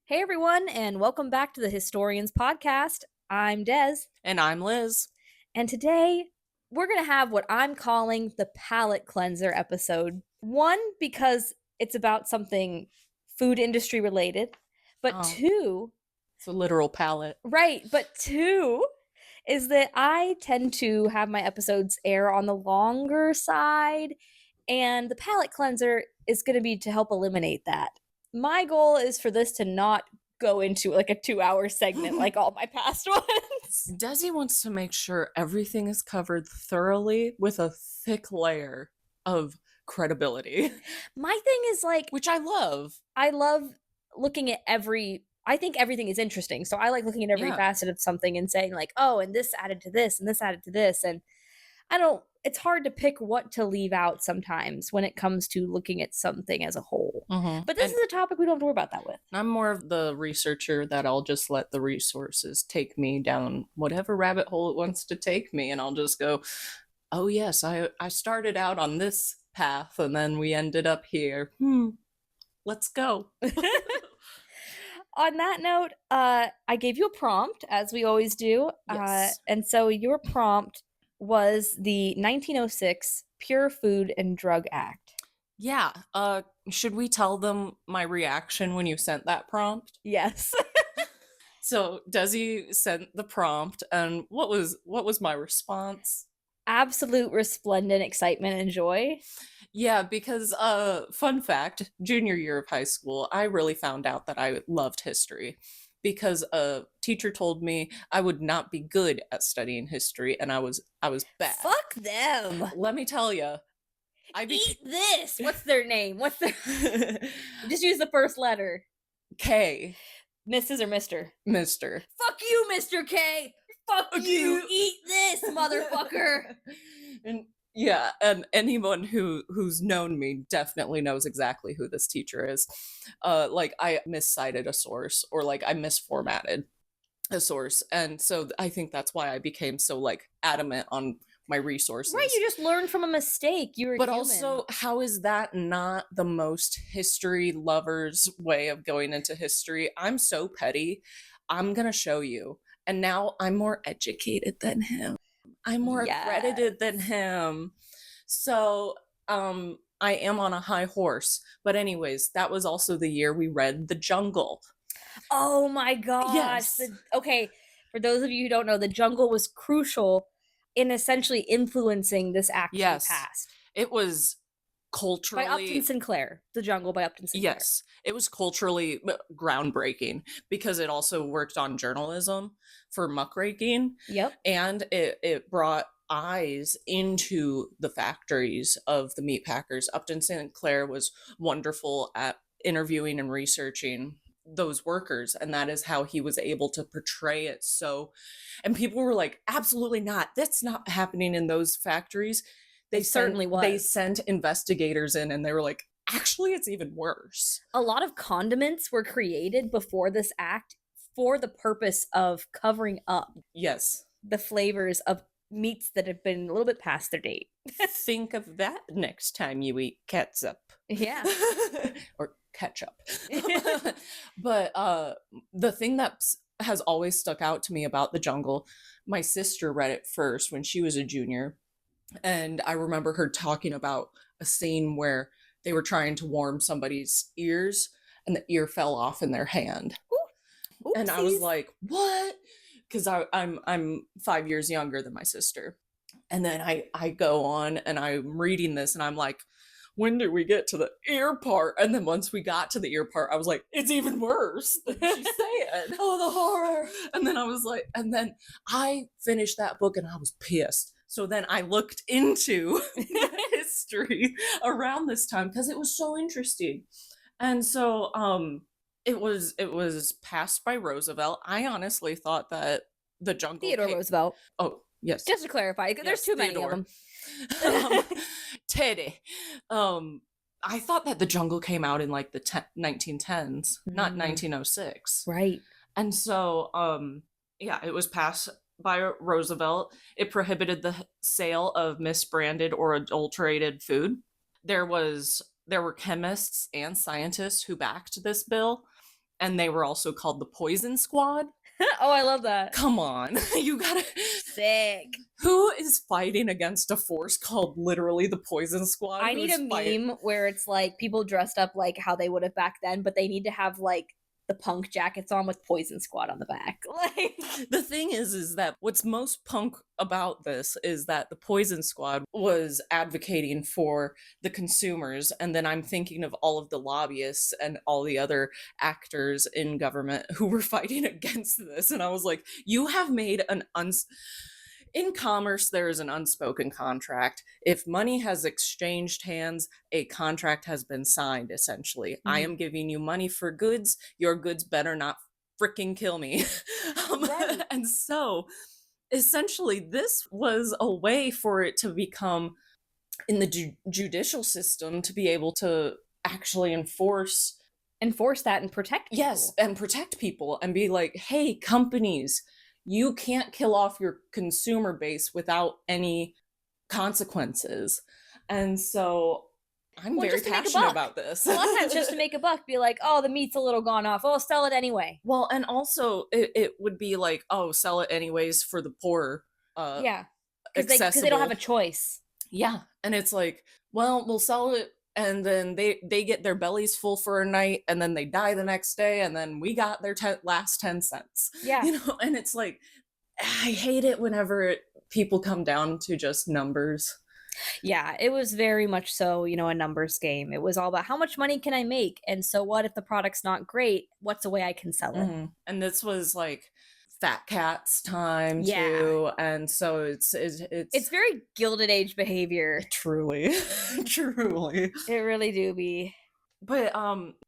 Hey everyone, and welcome back to the Historians podcast. I'm Des, And I'm Liz. and today we're going to have what I'm calling the palate cleanser episode. One, because it's about something food industry related, but Oh, two, it's a literal palate. but two is that I tend to have my episodes air on the longer side, and the palate cleanser is going to be to help eliminate that. My goal is for this to not go into like a 2-hour segment like all my past ones. Desi wants to make sure everything is covered thoroughly with a thick layer of credibility, My thing is like, which I love. I love looking at I think everything is interesting. So I like looking at every Yeah. facet of something and saying, like, oh, and this added to this, and this added to this. And it's hard to pick what to leave out sometimes when it comes to looking at something as a whole. But this is a topic we don't have to worry about that with. I'm more of the researcher that I'll just let the resources take me down whatever rabbit hole it wants to take me. And I'll just go, oh, yes, I started out on this path and then we ended up here. Let's go. On that note, I gave you a prompt, as we always do. Yes. And so your prompt was the 1906 Pure Food and Drug Act. Yeah. Should we tell them my reaction when you sent that prompt? Yes. So Desi sent the prompt, and what was my response? Absolute resplendent excitement and joy. Yeah, because fun fact, junior year of high school, I really found out that I loved history because a teacher told me I would not be good at studying history, and I was bad. Fuck them. Let me tell you. Eat this. What's their name? Just use the first letter. K. Mrs. or Mr.? Mr. Fuck you, Mr. K. Fuck you. Eat this, motherfucker. And yeah, and anyone who's known me definitely knows exactly who this teacher is. Like I miscited a source or like I misformatted a source, and so I think that's why I became so like adamant on my resources. Right, you just learned from a mistake. You were But human. also, how is that not the most history lovers way of going into history? I'm so petty. I'm gonna show you. And now I'm more educated than him. I'm more accredited than him. So I am on a high horse. But anyways, that was also the year we read The Jungle. Oh my gosh. Yes. Okay, for those of you who don't know, The Jungle was crucial in essentially influencing this act to be passed. It was culturally... By Upton Sinclair. The Jungle by Upton Sinclair. Yes, it was culturally groundbreaking because it also worked on journalism for muckraking. Yep. And it brought eyes into the factories of the meat packers. Upton Sinclair was wonderful at interviewing and researching those workers, and that is how he was able to portray it. So, and people were like, absolutely not, that's not happening in those factories. They certainly was. They sent investigators in and they were like, actually it's even worse. A lot of condiments were created before this act for the purpose of covering up the flavors of meats that have been a little bit past their date. Think of that next time you eat ketchup. Yeah. Or ketchup. But the thing that has always stuck out to me about The Jungle, my sister read it first when she was a junior, and I remember her talking about a scene where they were trying to warm somebody's ears and the ear fell off in their hand. Oopsies. And I was like, what? Because I'm 5 years younger than my sister. And then I go on and I'm reading this and I'm like, when do we get to the ear part? And then once we got to the ear part, I was like, it's even worse than she said. Oh, the horror. And then I was like, and then I finished that book and I was pissed. So then I looked into history around this time because it was so interesting. And so it was passed by Roosevelt. I honestly thought that The Jungle... Theodore Roosevelt. Oh, yes. Just to clarify, there's too many of them. Teddy. I thought that The Jungle came out in like the 1910s, not 1906. Right. And so, yeah, it was passed by Roosevelt. It prohibited the sale of misbranded or adulterated food. There were chemists and scientists who backed this bill. and they were also called the Poison Squad. Oh, I love that. Come on. You gotta. Sick. Who is fighting against a force called literally the Poison Squad? I need a meme where it's like people dressed up like how they would have back then, but they need to have like the punk jackets on with Poison Squad on the back. Like, the thing is that what's most punk about this is that the Poison Squad was advocating for the consumers, and then I'm thinking of all of the lobbyists and all the other actors in government who were fighting against this, and I was like, you have made in commerce, there is an unspoken contract. If money has exchanged hands, a contract has been signed, essentially. Mm-hmm. I am giving you money for goods. Your goods better not freaking kill me. Right. And so, essentially, this was a way for it to become, in the judicial system, to be able to actually enforce that and protect people. Yes, and protect people and be like, hey, companies, you can't kill off your consumer base without any consequences. And so I'm very passionate about this. A lot of times just to make a buck, be like, oh, the meat's a little gone off. Oh, sell it anyway. Well, and also it would be like, oh, sell it anyways for the poor. Yeah, because they don't have a choice. Yeah, and it's like, well, we'll sell it, and then they get their bellies full for a night, and then they die the next day, and then we got their last 10 cents. Yeah. And it's like, I hate it whenever people come down to just numbers. Yeah, it was very much so, a numbers game. It was all about how much money can I make? And so what if the product's not great? What's a way I can sell it? Mm-hmm. And this was like Fat Cat's time too, and so it's very Gilded Age behavior. Truly. It really do be. But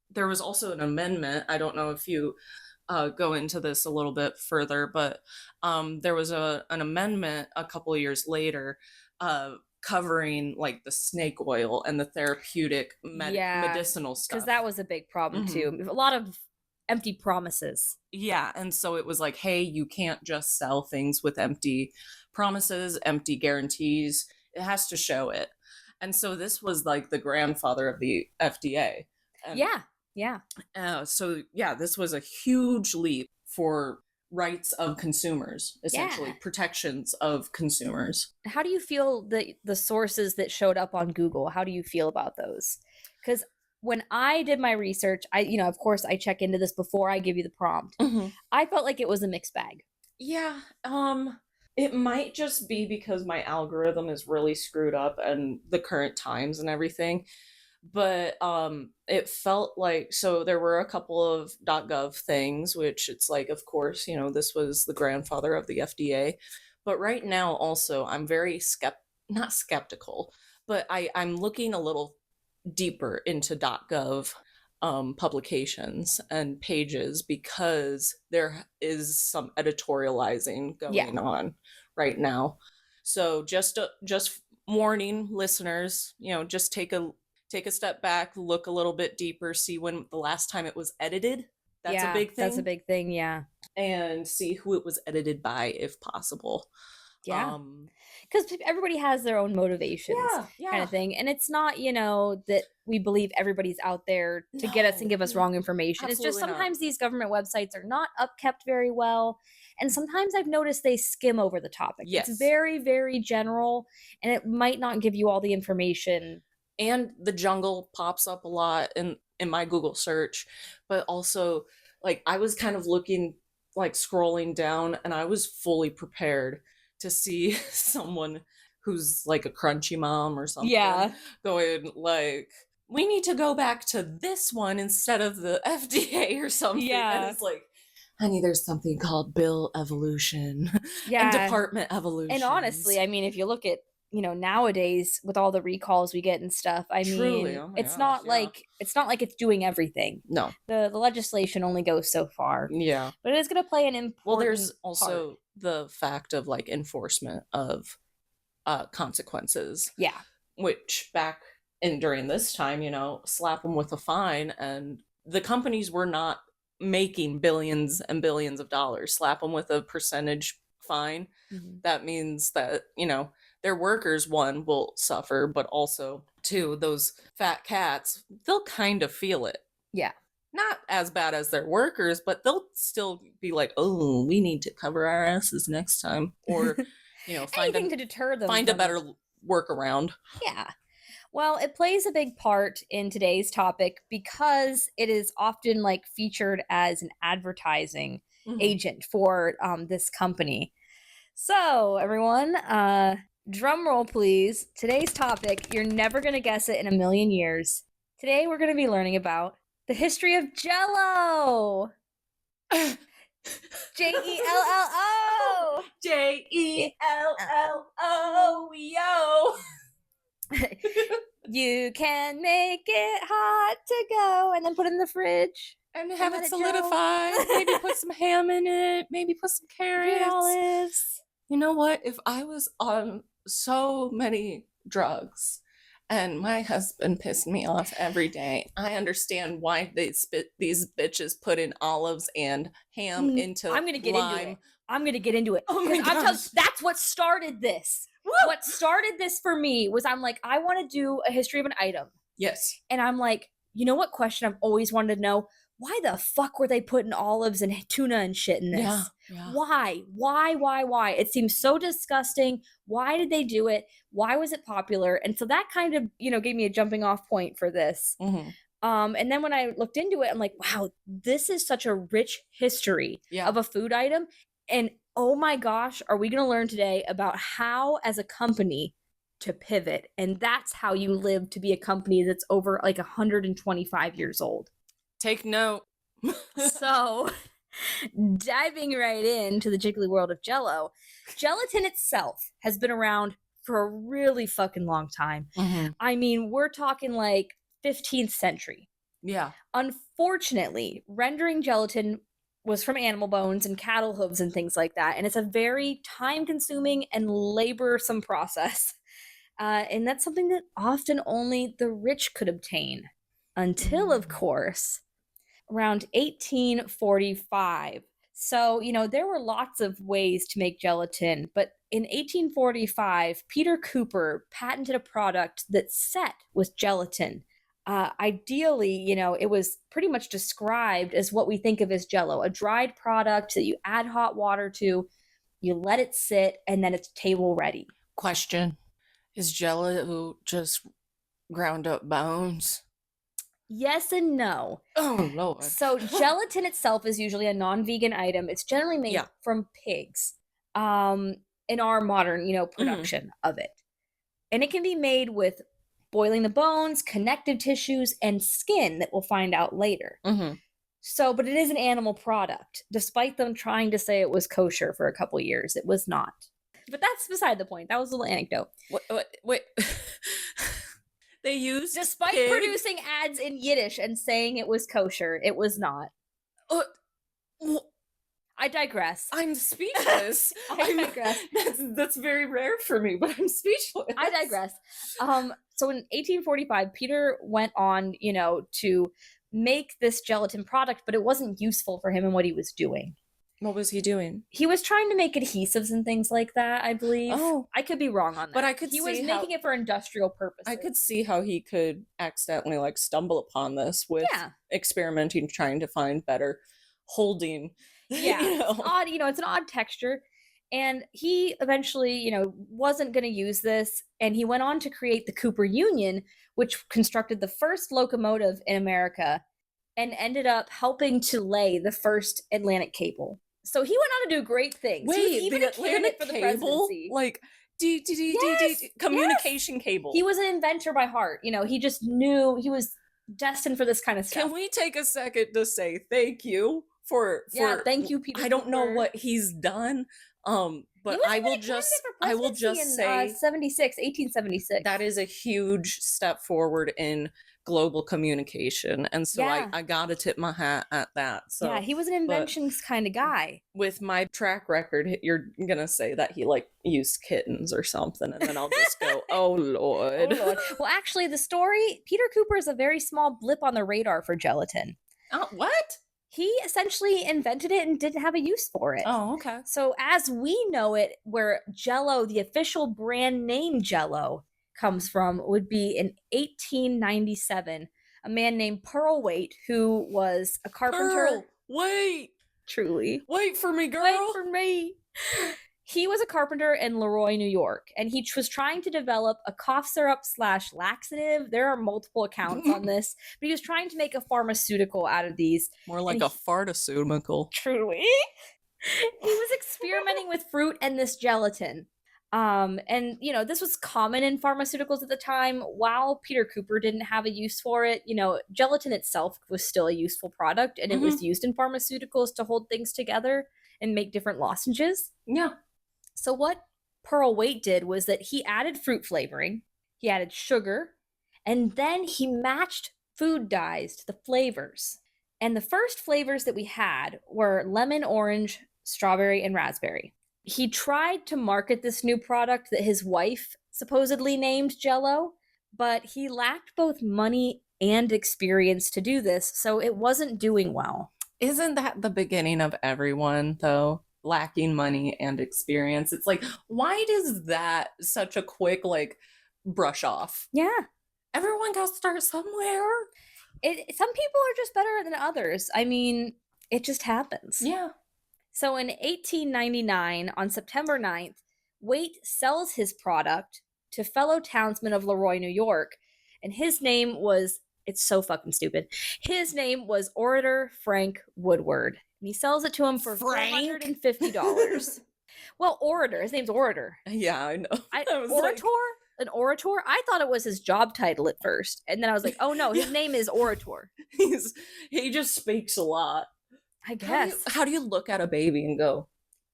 there was also an amendment. I don't know if you go into this a little bit further, but there was an amendment a couple of years later covering like the snake oil and the therapeutic medicinal stuff, because that was a big problem too. A lot of empty promises. Yeah, and so it was like, hey, you can't just sell things with empty promises, empty guarantees. It has to show it. And so this was like the grandfather of the FDA. And this was a huge leap for rights of consumers, essentially protections of consumers. How do you feel the sources that showed up on Google? How do you feel about those? Because when I did my research, of course, I check into this before I give you the prompt. Mm-hmm. I felt like it was a mixed bag. Yeah. It might just be because my algorithm is really screwed up and the current times and everything. But it felt like, so there were a couple of .gov things, which it's like, of course, this was the grandfather of the FDA. But right now also, I'm very not skeptical, but I'm looking a little deeper into .gov publications and pages, because there is some editorializing going on right now. So just warning listeners, just take a step back, look a little bit deeper, see when the last time it was edited. That's a big thing. That's a big thing, yeah. And see who it was edited by, if possible. Yeah. Because everybody has their own motivations, kind of thing. And it's not, that we believe everybody's out there to get us and give us wrong information. It's just sometimes these government websites are not upkept very well. And sometimes I've noticed they skim over the topic. Yes. It's very, very general, and it might not give you all the information. And the jungle pops up a lot in my Google search. But also, like, I was kind of looking, like, scrolling down, and I was fully prepared to see someone who's like a crunchy mom or something going like, we need to go back to this one instead of the FDA or something. Yeah. And it's like, honey, there's something called bill evolution and department evolution. And honestly, I mean, if you look at, nowadays with all the recalls we get and stuff, it's not like it's doing everything. No. The legislation only goes so far. Yeah. But it is going to play an important Well, there's also the fact of like enforcement of consequences. Yeah. Which back during this time, slap them with a fine, and the companies were not making billions and billions of dollars. Slap them with a percentage fine. Mm-hmm. That means that, their workers, one, will suffer, but also, two, those fat cats, they'll kind of feel it. Yeah. not as bad as their workers, but they'll still be like, oh, we need to cover our asses next time, or Anything to deter them. Find a better workaround. Yeah. Well, it plays a big part in today's topic because it is often like featured as an advertising agent for this company. So, everyone, drum roll, please. Today's topic, you're never going to guess it in a million years. Today, we're going to be learning about the history of Jell-O. Jelloo. Jelloo, yo. You can make it hot to go and then put it in the fridge. And have it solidify. Maybe put some ham in it. Maybe put some carrots. Olives. You know what? If I was on so many drugs and my husband pissed me off every day, I understand why these bitches put in olives and ham into I'm gonna get lime. into it. I'm gonna get into it. Oh my gosh. I'm telling you, that's what started this. Woo! What started this for me was I'm like, I want to do a history of an item. Yes. And I'm like, you know what question I've always wanted to know? Why the fuck were they putting olives and tuna and shit in this? Yeah. Why? It seems so disgusting. Why did they do it? Why was it popular? And so that kind of, gave me a jumping off point for this. Mm-hmm. And then when I looked into it, I'm like, wow, this is such a rich history of a food item. And oh my gosh, are we going to learn today about how, as a company, to pivot? And that's how you live to be a company that's over like 125 years old. Take note. So, diving right into the jiggly world of Jell-O, gelatin itself has been around for a really fucking long time. Mm-hmm. I mean, we're talking like 15th century. Yeah. Unfortunately, rendering gelatin was from animal bones and cattle hooves and things like that. And it's a very time-consuming and laborsome process. And that's something that often only the rich could obtain. Until, of course, around 1845. So, there were lots of ways to make gelatin, but in 1845, Peter Cooper patented a product that set with gelatin. Ideally, it was pretty much described as what we think of as Jell-O, a dried product that you add hot water to, you let it sit, and then it's table ready. Question: is Jell-O just ground up bones? Yes and no. Oh, Lord. So gelatin itself is usually a non-vegan item. It's generally made from pigs in our modern, production of it. And it can be made with boiling the bones, connective tissues, and skin that we'll find out later. Mm-hmm. So, but it is an animal product. Despite them trying to say it was kosher for a couple years, it was not. But that's beside the point. That was a little anecdote. Wait. They used Despite producing ads in Yiddish and saying it was kosher, it was not. I digress. I'm speechless. I digress. That's very rare for me, but I'm speechless. I digress. So in 1845, Peter went on, to make this gelatin product, but it wasn't useful for him in what he was doing. What was he doing? He was trying to make adhesives and things like that, I believe. Oh. I could be wrong on that. But I could see he was making it for industrial purposes. I could see how he could accidentally stumble upon this with experimenting, trying to find better holding. Yeah. It's odd, it's an odd texture. And he eventually, wasn't going to use this. And he went on to create the Cooper Union, which constructed the first locomotive in America and ended up helping to lay the first Atlantic cable. So he went on to do great things. Wait, he was even the a candidate Atlantic for the cable? presidency. Communication cable. He was an inventor by heart. He just knew he was destined for this kind of stuff. Can we take a second to say thank you for thank you, Peter. I don't know what he's done. But I will just say 1876. That is a huge step forward in global communication. And so I gotta tip my hat at that. So yeah, he was an inventions kind of guy. With my track record, you're gonna say that he used kittens or something, and then I'll just go, oh Lord. Well, actually the story, Peter Cooper is a very small blip on the radar for gelatin. What? He essentially invented it and didn't have a use for it. Oh, okay. So as we know it, where Jell-O, the official brand name Jell-O, comes from would be in 1897. a man named Pearl Waite, who was a carpenter. Pearl, wait. Truly. Wait for me, girl. Wait for me. He was a carpenter in Leroy, New York, and he was trying to develop a cough syrup / laxative. There are multiple accounts on this, but he was trying to make a pharmaceutical out of these. More like a fartaceutical. Truly. He was experimenting with fruit and this gelatin. And this was common in pharmaceuticals at the time. While Peter Cooper didn't have a use for it, gelatin itself was still a useful product, and it was used in pharmaceuticals to hold things together and make different lozenges. Yeah. So what Pearl Waite did was that he added fruit flavoring, he added sugar, and then he matched food dyes to the flavors. And the first flavors that we had were lemon, orange, strawberry, and raspberry. He tried to market this new product that his wife supposedly named Jell-O, but he lacked both money and experience to do this, so it wasn't doing well. Isn't that the beginning of everyone, though? Lacking money and experience. It's like, why does that such a quick, brush off? Yeah. Everyone got to start somewhere. Some people are just better than others. I mean, it just happens. Yeah. So in 1899, on September 9th, Waite sells his product to fellow townsmen of Leroy, New York, and his name was, it's so fucking stupid, his name was Orator Frank Woodward. And he sells it to him for $450. Well, Orator. His name's Orator. Yeah, I know. Orator? An orator? I thought it was his job title at first. And then I was like, oh no, his name is Orator. He just speaks a lot. I guess. How do you look at a baby and go,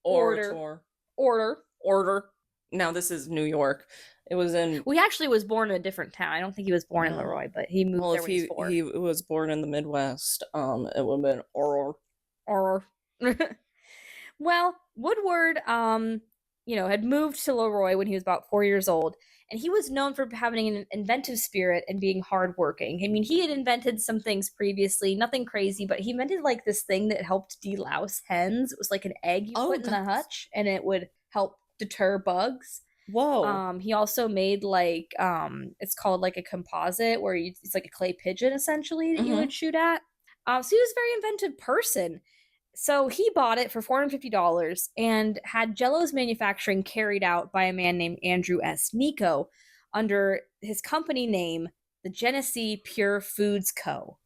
Orator? Order. Now this is New York. It was in... Well, he actually was born in a different town. I don't think he was born in Leroy, but he moved there when he was 4. He was born in the Midwest, it would have been Orr. Well, Woodward, had moved to Leroy when he was about 4 years old, and he was known for having an inventive spirit and being hardworking. I mean, he had invented some things previously, nothing crazy, but he invented this thing that helped delouse hens. It was like an egg you put in the hutch, and it would help deter bugs. Whoa. He also made it's called like a composite where it's like a clay pigeon essentially that you would shoot at. So he was a very inventive person. So he bought it for $450 and had Jell-O's manufacturing carried out by a man named Andrew S. Nico under his company name, the Genesee Pure Foods Co.,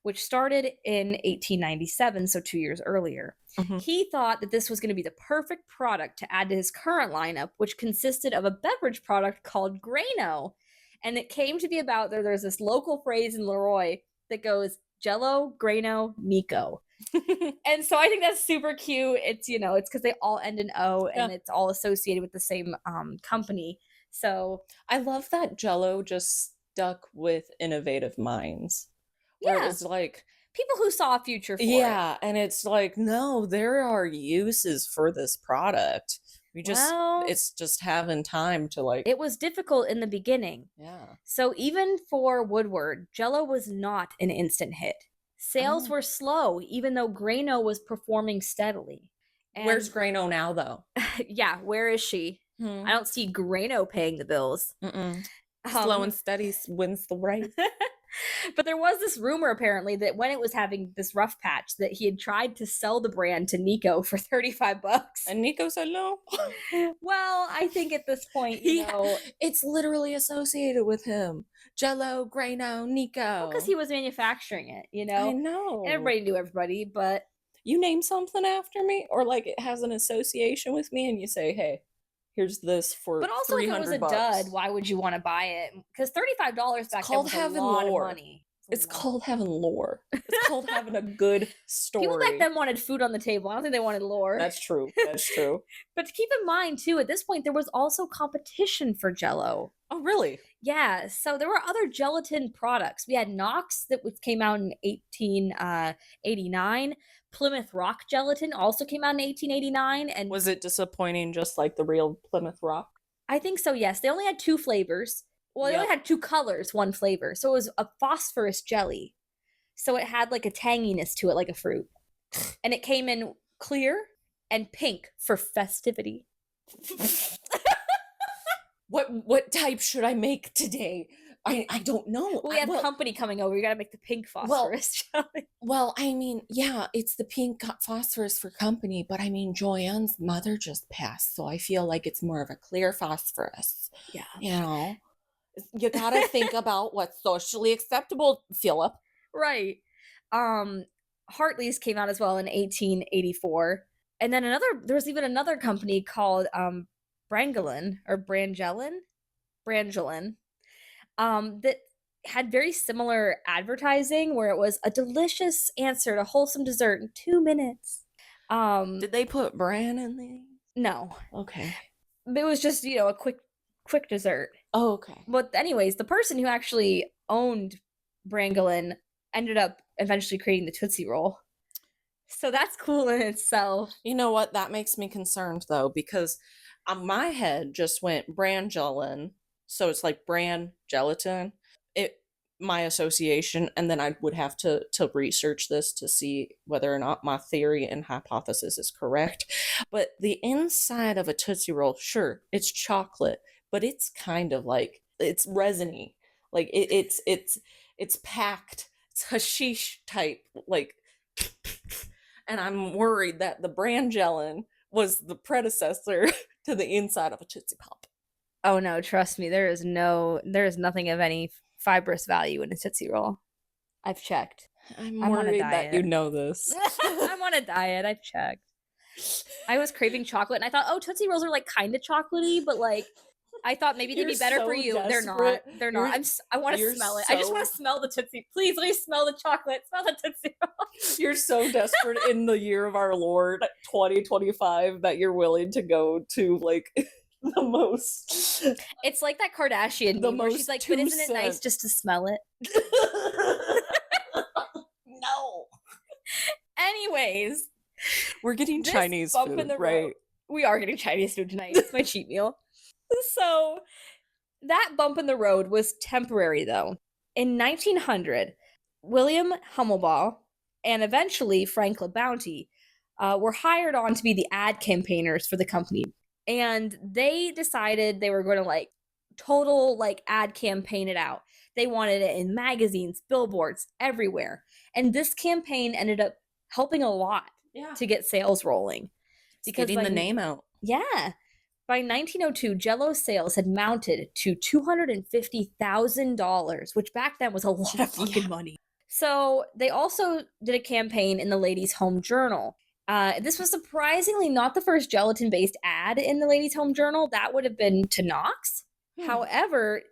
which started in 1897, so 2 years earlier. He thought that this was going to be the perfect product to add to his current lineup, which consisted of a beverage product called Grano. And it came to be about, there's this local phrase in Leroy that goes, Jell-O, Grano, Nico. And so I think that's super cute. It's, it's because they all end in O and it's all associated with the same company. So I love that Jell-O just stuck with innovative minds. Where it's like people who saw a future for it. Yeah, and it's like, no, there are uses for this product. It's just having time to It was difficult in the beginning. Yeah. So even for Woodward, Jell-O was not an instant hit. Sales were slow, even though Grano was performing steadily. And where's Grano now, though? Yeah, where is she? I don't see Grano paying the bills. Slow and steady wins the race. But there was this rumor, apparently, that when it was having this rough patch, that he had tried to sell the brand to Nico for $35. And Nico said no. Well, I think at this point, it's literally associated with him. Jell-O, Grano, Nico. Because he was manufacturing it, I know. Everybody knew everybody, but... You name something after me, or it has an association with me, and you say, hey, here's this for $300. But also, if it was a dud, why would you want to buy it? Because $35 back then was a lot of money. It's called having lore. It's called having a good story. People back then wanted food on the table. I don't think they wanted lore. That's true. But keep in mind, too, at this point, there was also competition for Jell-O. Oh, really? Yeah. So there were other gelatin products. We had Knox that came out in 1889. Plymouth Rock gelatin also came out in 1889. And was it disappointing just like the real Plymouth Rock? I think so, yes. They only had 2 flavors. Well, they only had 2 colors, 1 flavor. So it was a phosphorus jelly. So it had a tanginess to it, like a fruit. And it came in clear and pink for festivity. What type should I make today? I don't know. We have company coming over. You gotta make the pink phosphorus jelly. Well, I mean, yeah, it's the pink phosphorus for company, but I mean, Joanne's mother just passed, so I feel like it's more of a clear phosphorus. Yeah. You know, you gotta think about what's socially acceptable, Philip. Right. Hartley's came out as well in 1884. And then there was even another company called Brangelin or Brangelin that had very similar advertising where it was a delicious answer to wholesome dessert in 2 minutes. Did they put bran in there? No. Okay. It was just, a quick dessert. Oh, okay. But anyways, the person who actually owned Brangelin ended up eventually creating the Tootsie Roll. So that's cool in itself. You know what? That makes me concerned, though, because my head just went Brangelin. So it's like bran gelatin. My association, and then I would have to research this to see whether or not my theory and hypothesis is correct. But the inside of a Tootsie Roll, sure, it's chocolate, but it's kind of like, it's resiny. Like it's packed. It's hashish type, like, and I'm worried that the Brangelin was the predecessor to the inside of a Tootsie Pop. Oh no, trust me, there is nothing of any fibrous value in a Tootsie Roll. I've checked. I'm worried that you know this. I'm on a diet. I've checked. I was craving chocolate, and I thought, Tootsie Rolls are like kind of chocolatey, but like I thought maybe they'd be better for you. Desperate. They're not. I want to smell it. I just want to smell the Tootsie. Please let me smell the chocolate. Smell the Tootsie Roll. You're so desperate in the year of our Lord 2025 that you're willing to go to like the most. It's like that Kardashian meme where she's like, but isn't it nice just to smell it? No. Anyways, we're getting Chinese food, right? We are getting Chinese food tonight. It's my cheat meal. So that bump in the road was temporary, though. In 1900, William Hummelbaugh and eventually Frank LaBounty were hired on to be the ad campaigners for the company. And they decided they were going to total ad campaign it out. They wanted it in magazines, billboards, everywhere. And this campaign ended up helping a lot to get sales rolling. Because getting the name out. Yeah. By 1902, Jell-O sales had mounted to $250,000, which back then was a lot of fucking money. So they also did a campaign in the Ladies' Home Journal. This was surprisingly not the first gelatin-based ad in the Ladies' Home Journal. That would have been to Knox. However,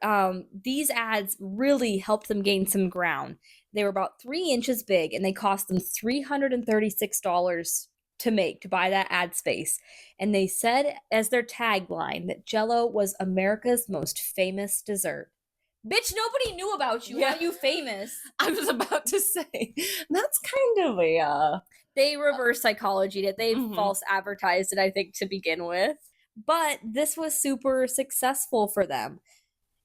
these ads really helped them gain some ground. They were about 3 inches big, and they cost them $336 to buy that ad space. And they said as their tagline that Jell-O was America's most famous dessert. Bitch, nobody knew about you. How are you famous? I was about to say, that's kind of a... They reverse psychologied it. They false advertised it, I think, to begin with. But this was super successful for them.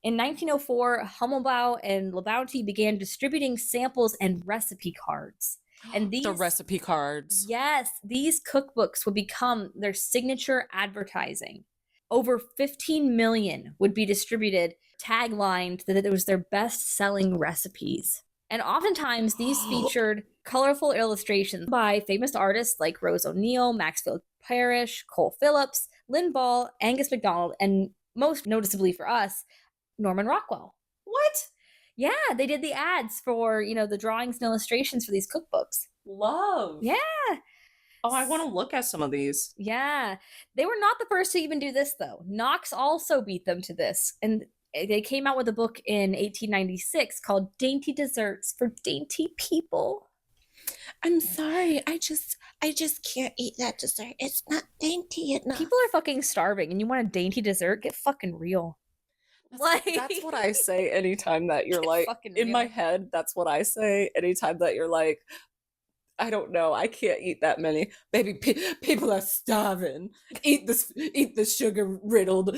In 1904, Hummelbaugh and LaBounty began distributing samples and recipe cards. And the recipe cards. Yes, these cookbooks would become their signature advertising. Over 15 million would be distributed, taglined that it was their best-selling recipes. And oftentimes, these featured colorful illustrations by famous artists like Rose O'Neal, Maxfield Parrish, Cole Phillips, Lynn Ball, Angus MacDonald, and most noticeably for us, Norman Rockwell. What? Yeah, they did the ads for, the drawings and illustrations for these cookbooks. Love. Yeah. Oh, I want to look at some of these. Yeah. They were not the first to even do this, though. Knox also beat them to this. And they came out with a book in 1896 called Dainty Desserts for Dainty People. I'm sorry. I just can't eat that dessert. It's not dainty enough. People are fucking starving, and you want a dainty dessert? Get fucking real. That's what I say anytime that you're like, in my head, that's what I say anytime that you're like, I don't know, I can't eat that many. Baby, people are starving. Eat this sugar-riddled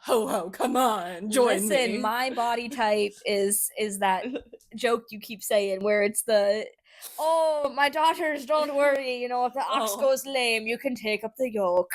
ho-ho, come on, join me. Listen, my body type is that joke you keep saying where it's oh, my daughters, don't worry, if the ox goes lame, you can take up the yoke.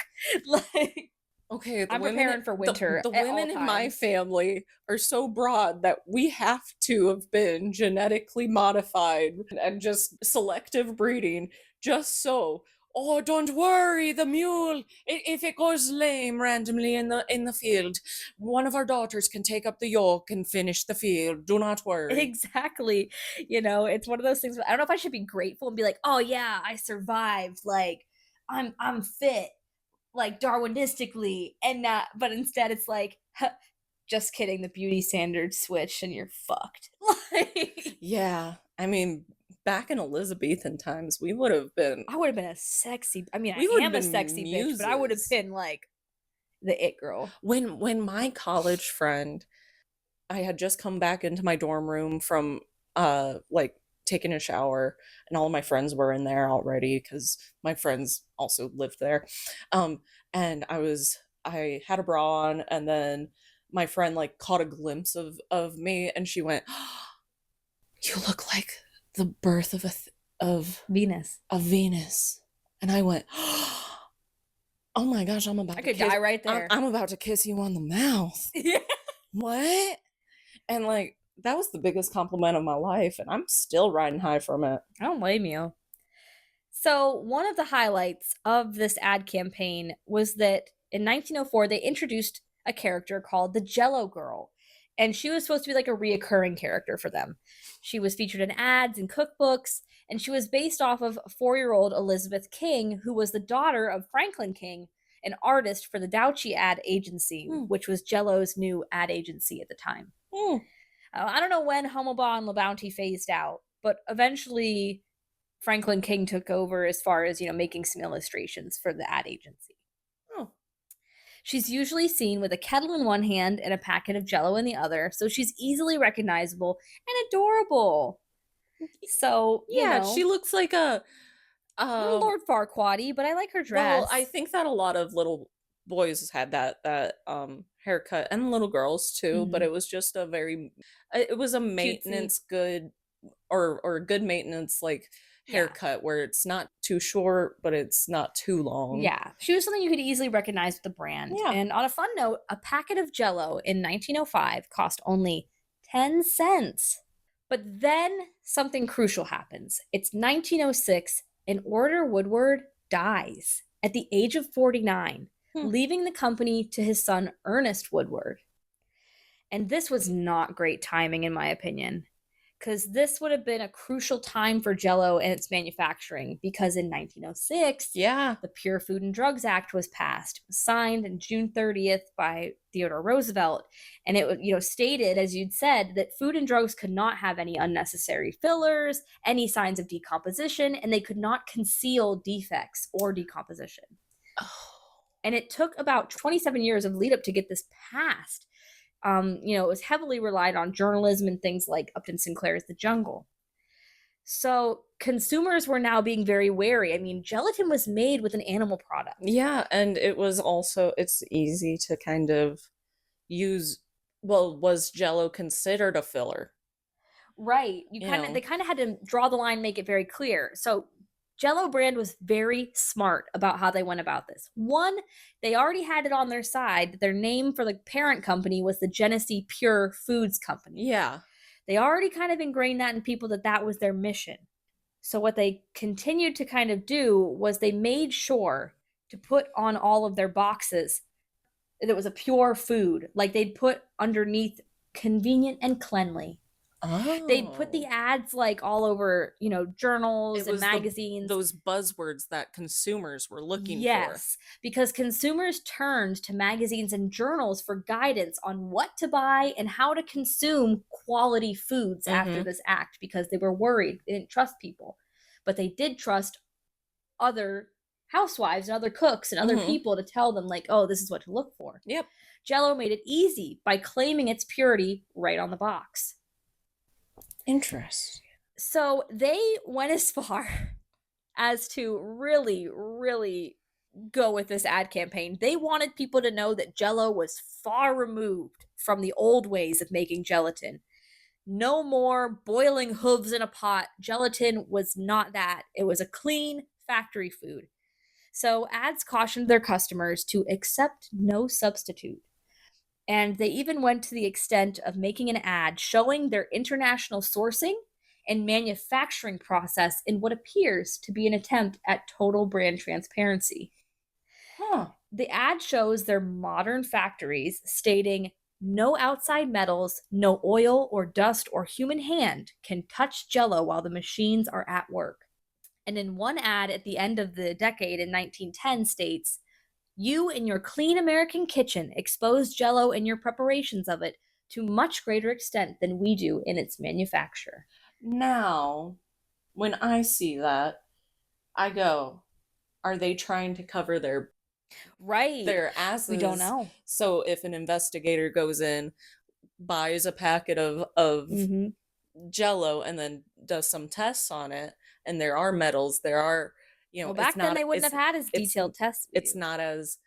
Okay, I'm preparing for winter the at all women in my times. family are so broad that we have to have been genetically modified and just selective breeding just so. Oh, don't worry, the mule. If it goes lame randomly in the field, one of our daughters can take up the yoke and finish the field. Do not worry. Exactly. It's one of those things. I don't know if I should be grateful and be like, "Oh yeah, I survived. Like, I'm fit, like Darwinistically," and not. But instead, it's like, huh, just kidding. The beauty standards switch, and you're fucked. Like, Yeah, I mean, back in Elizabethan times, we would have been. I would have been a sexy. I mean, I We would have am a been sexy bitch, but I would have muses. been like the it girl. When my college friend, I had just come back into my dorm room from like taking a shower, and all of my friends were in there already because my friends also lived there. Um and I had a bra on, and then my friend like caught a glimpse of me, and she went, "You look like the birth of Venus. of Venus." And I went, "Oh my gosh, I could die right there. I'm about to kiss you on the mouth." Yeah. What? And like that was the biggest compliment of my life, and I'm still riding high from it. I don't blame you. So, one of the highlights of this ad campaign was that in 1904, they introduced a character called the Jell-O Girl. And she was supposed to be like a reoccurring character for them. She was featured in ads and cookbooks, and she was based off of 4-year-old Elizabeth King, who was the daughter of Franklin King, an artist for the Douchy ad agency, which was Jell-O's new ad agency at the time. I don't know when Hummel and LaBounty phased out, but eventually Franklin King took over as far as, making some illustrations for the ad agency. Oh. She's usually seen with a kettle in one hand and a packet of Jell-O in the other, so she's easily recognizable and adorable. So, Yeah, she looks like a Lord Farquaad, but I like her dress. well, I think that a lot of little boys had that haircut, and little girls too, but it was just it was a maintenance good or good maintenance like haircut where it's not too short, but it's not too long. Yeah, she was something you could easily recognize with the brand. Yeah. And on a fun note, a packet of Jell-O in 1905 cost only 10 cents. But then something crucial happens. It's 1906, and Order Woodward dies at the age of 49, leaving the company to his son Ernest Woodward. And this was not great timing, in my opinion, because this would have been a crucial time for Jell-O and its manufacturing, because in 1906, the Pure Food and Drugs Act was passed. It was signed on June 30th by Theodore Roosevelt, and it stated, as you'd said, that food and drugs could not have any unnecessary fillers, any signs of decomposition, and they could not conceal defects or decomposition. And it took about 27 years of lead up to get this passed. It was heavily relied on journalism and things like Upton Sinclair's The Jungle. So consumers were now being very wary. I mean, gelatin was made with an animal product. Yeah, and it's easy to kind of use. Well, was Jell-O considered a filler? Right. They kind of had to draw the line, make it very clear. So Jell-O brand was very smart about how they went about this. One, they already had it on their side. Their name for the parent company was the Genesee Pure Foods Company. Yeah. They already kind of ingrained that in people that was their mission. So what they continued to kind of do was they made sure to put on all of their boxes that it was a pure food. Like they'd put underneath convenient and cleanly. Oh. They'd put the ads like all over, journals and magazines. Those buzzwords that consumers were looking for. Yes, because consumers turned to magazines and journals for guidance on what to buy and how to consume quality foods after this act, because they were worried. They didn't trust people. But they did trust other housewives and other cooks and other people to tell them, like, oh, this is what to look for. Yep. Jell-O made it easy by claiming its purity right on the box. Interesting. So they went as far as to really, really go with this ad campaign. They wanted people to know that Jell-O was far removed from the old ways of making gelatin. No more boiling hooves in a pot. Gelatin was not that. It was a clean factory food. So ads cautioned their customers to accept no substitute. And they even went to the extent of making an ad showing their international sourcing and manufacturing process in what appears to be an attempt at total brand transparency. Huh. The ad shows their modern factories stating no outside metals, no oil or dust or human hand can touch Jell-O while the machines are at work. And in one ad at the end of the decade in 1910 states, you in your clean American kitchen expose Jell-O in your preparations of it to much greater extent than we do in its manufacture. Now, when I see that, I go, are they trying to cover Right. their We don't asses? know. So if an investigator goes in, buys a packet of Mm-hmm. Jell-O, and then does some tests on it, and there are metals, there are, Well, it's back then not, they wouldn't have had as detailed tests we it's do. not as,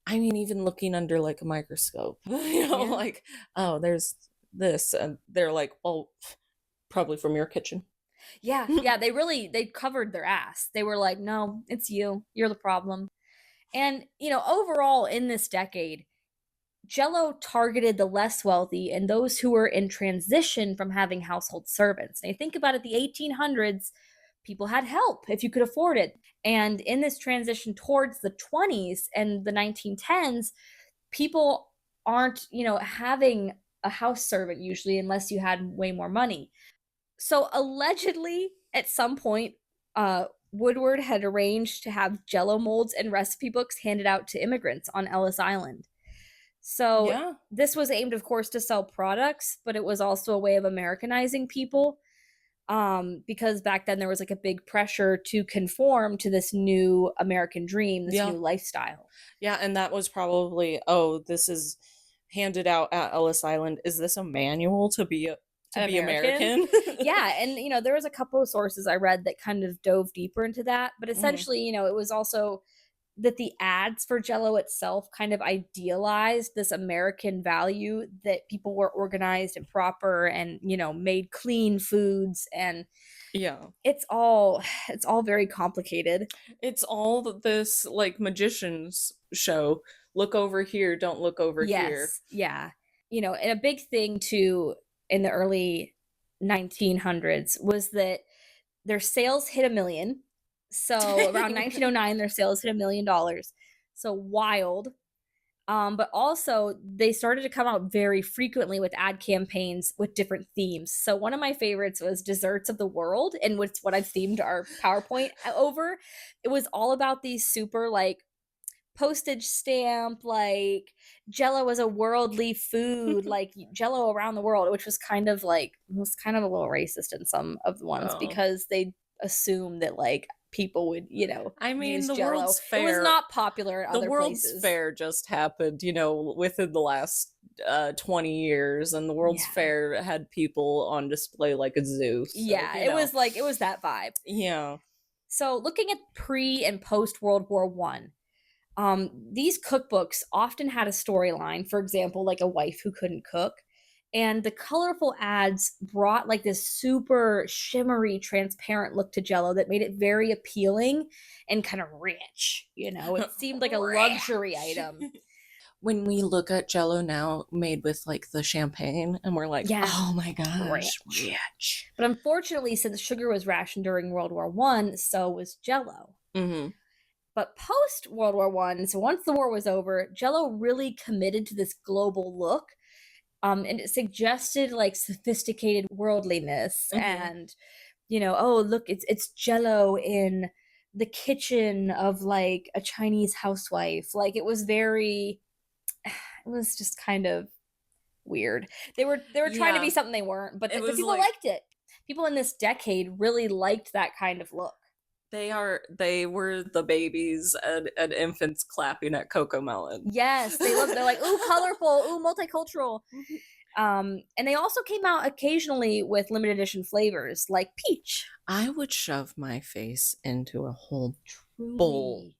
I mean, even looking under like a microscope, Yeah. like, oh, there's this, and they're like, well, probably from your kitchen. Yeah, they covered their ass. They were like, no, it's you. You're the problem. And, overall in this decade, Jell-O targeted the less wealthy and those who were in transition from having household servants. Now, you think about it, the 1800s, people had help if you could afford it. And in this transition towards the 20s and the 1910s, people aren't, having a house servant usually unless you had way more money. So allegedly, at some point, Woodward had arranged to have Jell-O molds and recipe books handed out to immigrants on Ellis Island. So Yeah. this was aimed, of course, to sell products, but it was also a way of Americanizing people. Because back then there was like a big pressure to conform to this new American dream, this Yeah. new lifestyle. Yeah, and that was probably, oh, this is handed out at Ellis Island. Is this a manual to be American? Yeah, and there was a couple of sources I read that kind of dove deeper into that, but essentially, it was also that the ads for Jell-O itself kind of idealized this American value that people were organized and proper and, made clean foods, and Yeah. it's all very complicated. It's all this like magician's show. Look over here, don't look over here. Yes, yeah. And a big thing too in the early 1900s was that their sales hit 1 million. So around 1909, their sales hit $1 million. So wild. But also they started to come out very frequently with ad campaigns with different themes. So one of my favorites was Desserts of the World, and what's what I've themed our PowerPoint over. It was all about these super like postage stamp, like Jell-O as a worldly food, like Jell-O around the world, which was kind of a little racist in some of the ones because they assumed that like people would, I mean, use the Jell-O. World's Fair. It was not popular in The other World's places. Fair just happened, within the last 20 years, and the World's Fair had people on display like a zoo. So, it was that vibe. Yeah. So looking at pre and post World War One, these cookbooks often had a storyline, for example, like a wife who couldn't cook. And the colorful ads brought like this super shimmery, transparent look to Jell-O that made it very appealing and kind of rich. It seemed like a luxury item. When we look at Jell-O now made with like the champagne, and we're like, oh my gosh, rich. But unfortunately, since sugar was rationed during World War One, so was Jell-O. Mm-hmm. But post World War One, so once the war was over, Jell-O really committed to this global look. And it suggested like sophisticated worldliness and, oh, look, it's Jell-O in the kitchen of like a Chinese housewife. Like it was just kind of weird. They were trying to be something they weren't, but people liked it. People in this decade really liked that kind of look. They were the babies and infants clapping at CoComelon. Yes, they're like, ooh, colorful, ooh, multicultural. And they also came out occasionally with limited edition flavors like peach. I would shove my face into a whole bowl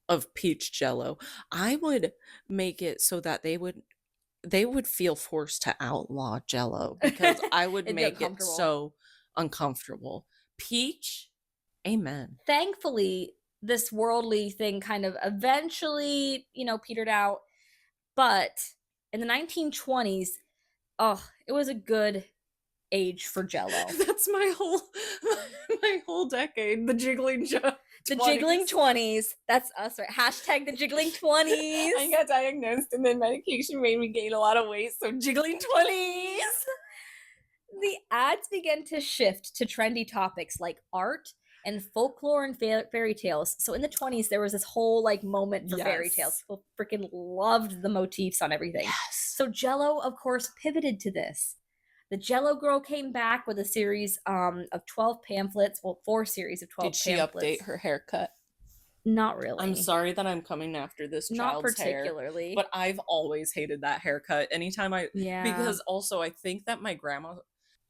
of peach Jell-O. I would make it so that they would feel forced to outlaw Jell-O, because I would make it so uncomfortable. Peach, amen. Thankfully, this worldly thing kind of eventually, petered out. But in the 1920s, it was a good age for Jell-O. That's my whole decade. The jiggling The jiggling 20s. That's us, right? Hashtag the jiggling 20s. I got diagnosed and then medication made me gain a lot of weight, so jiggling 20s. The ads began to shift to trendy topics like art and folklore and fairy tales. So in the 20s, there was this whole like moment for fairy tales. People freaking loved the motifs on everything. Yes. So Jell-O, of course, pivoted to this. The Jell-O girl came back with a series of 12 pamphlets. Well, 4 series of 12 pamphlets. Did she update her haircut? Not really. I'm sorry that I'm coming after this child's particularly. Hair, but I've always hated that haircut. Anytime because also I think that my grandma,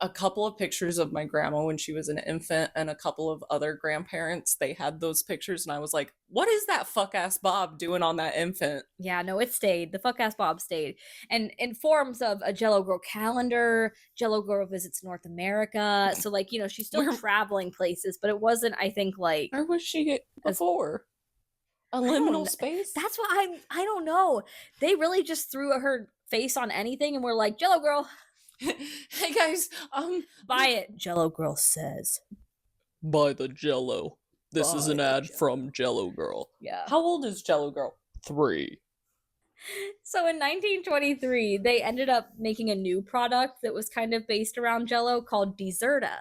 a couple of pictures of my grandma when she was an infant and a couple of other grandparents, they had those pictures and I was like, what is that fuck-ass Bob doing on that infant? Yeah, no, it stayed. The fuck-ass Bob stayed. And in forms of a Jell-O girl calendar, Jell-O girl visits North America. So, like, she's still traveling places, but it wasn't, I think, like... Where was she before? A liminal space? That's what I don't know. They really just threw her face on anything and were like, Jell-O girl... Hey guys, buy it. Jell-O girl says, buy the Jell-O. This is an ad from Jell-O girl. Yeah. How old is Jell-O girl? 3. So in 1923, they ended up making a new product that was kind of based around Jell-O called Deserta.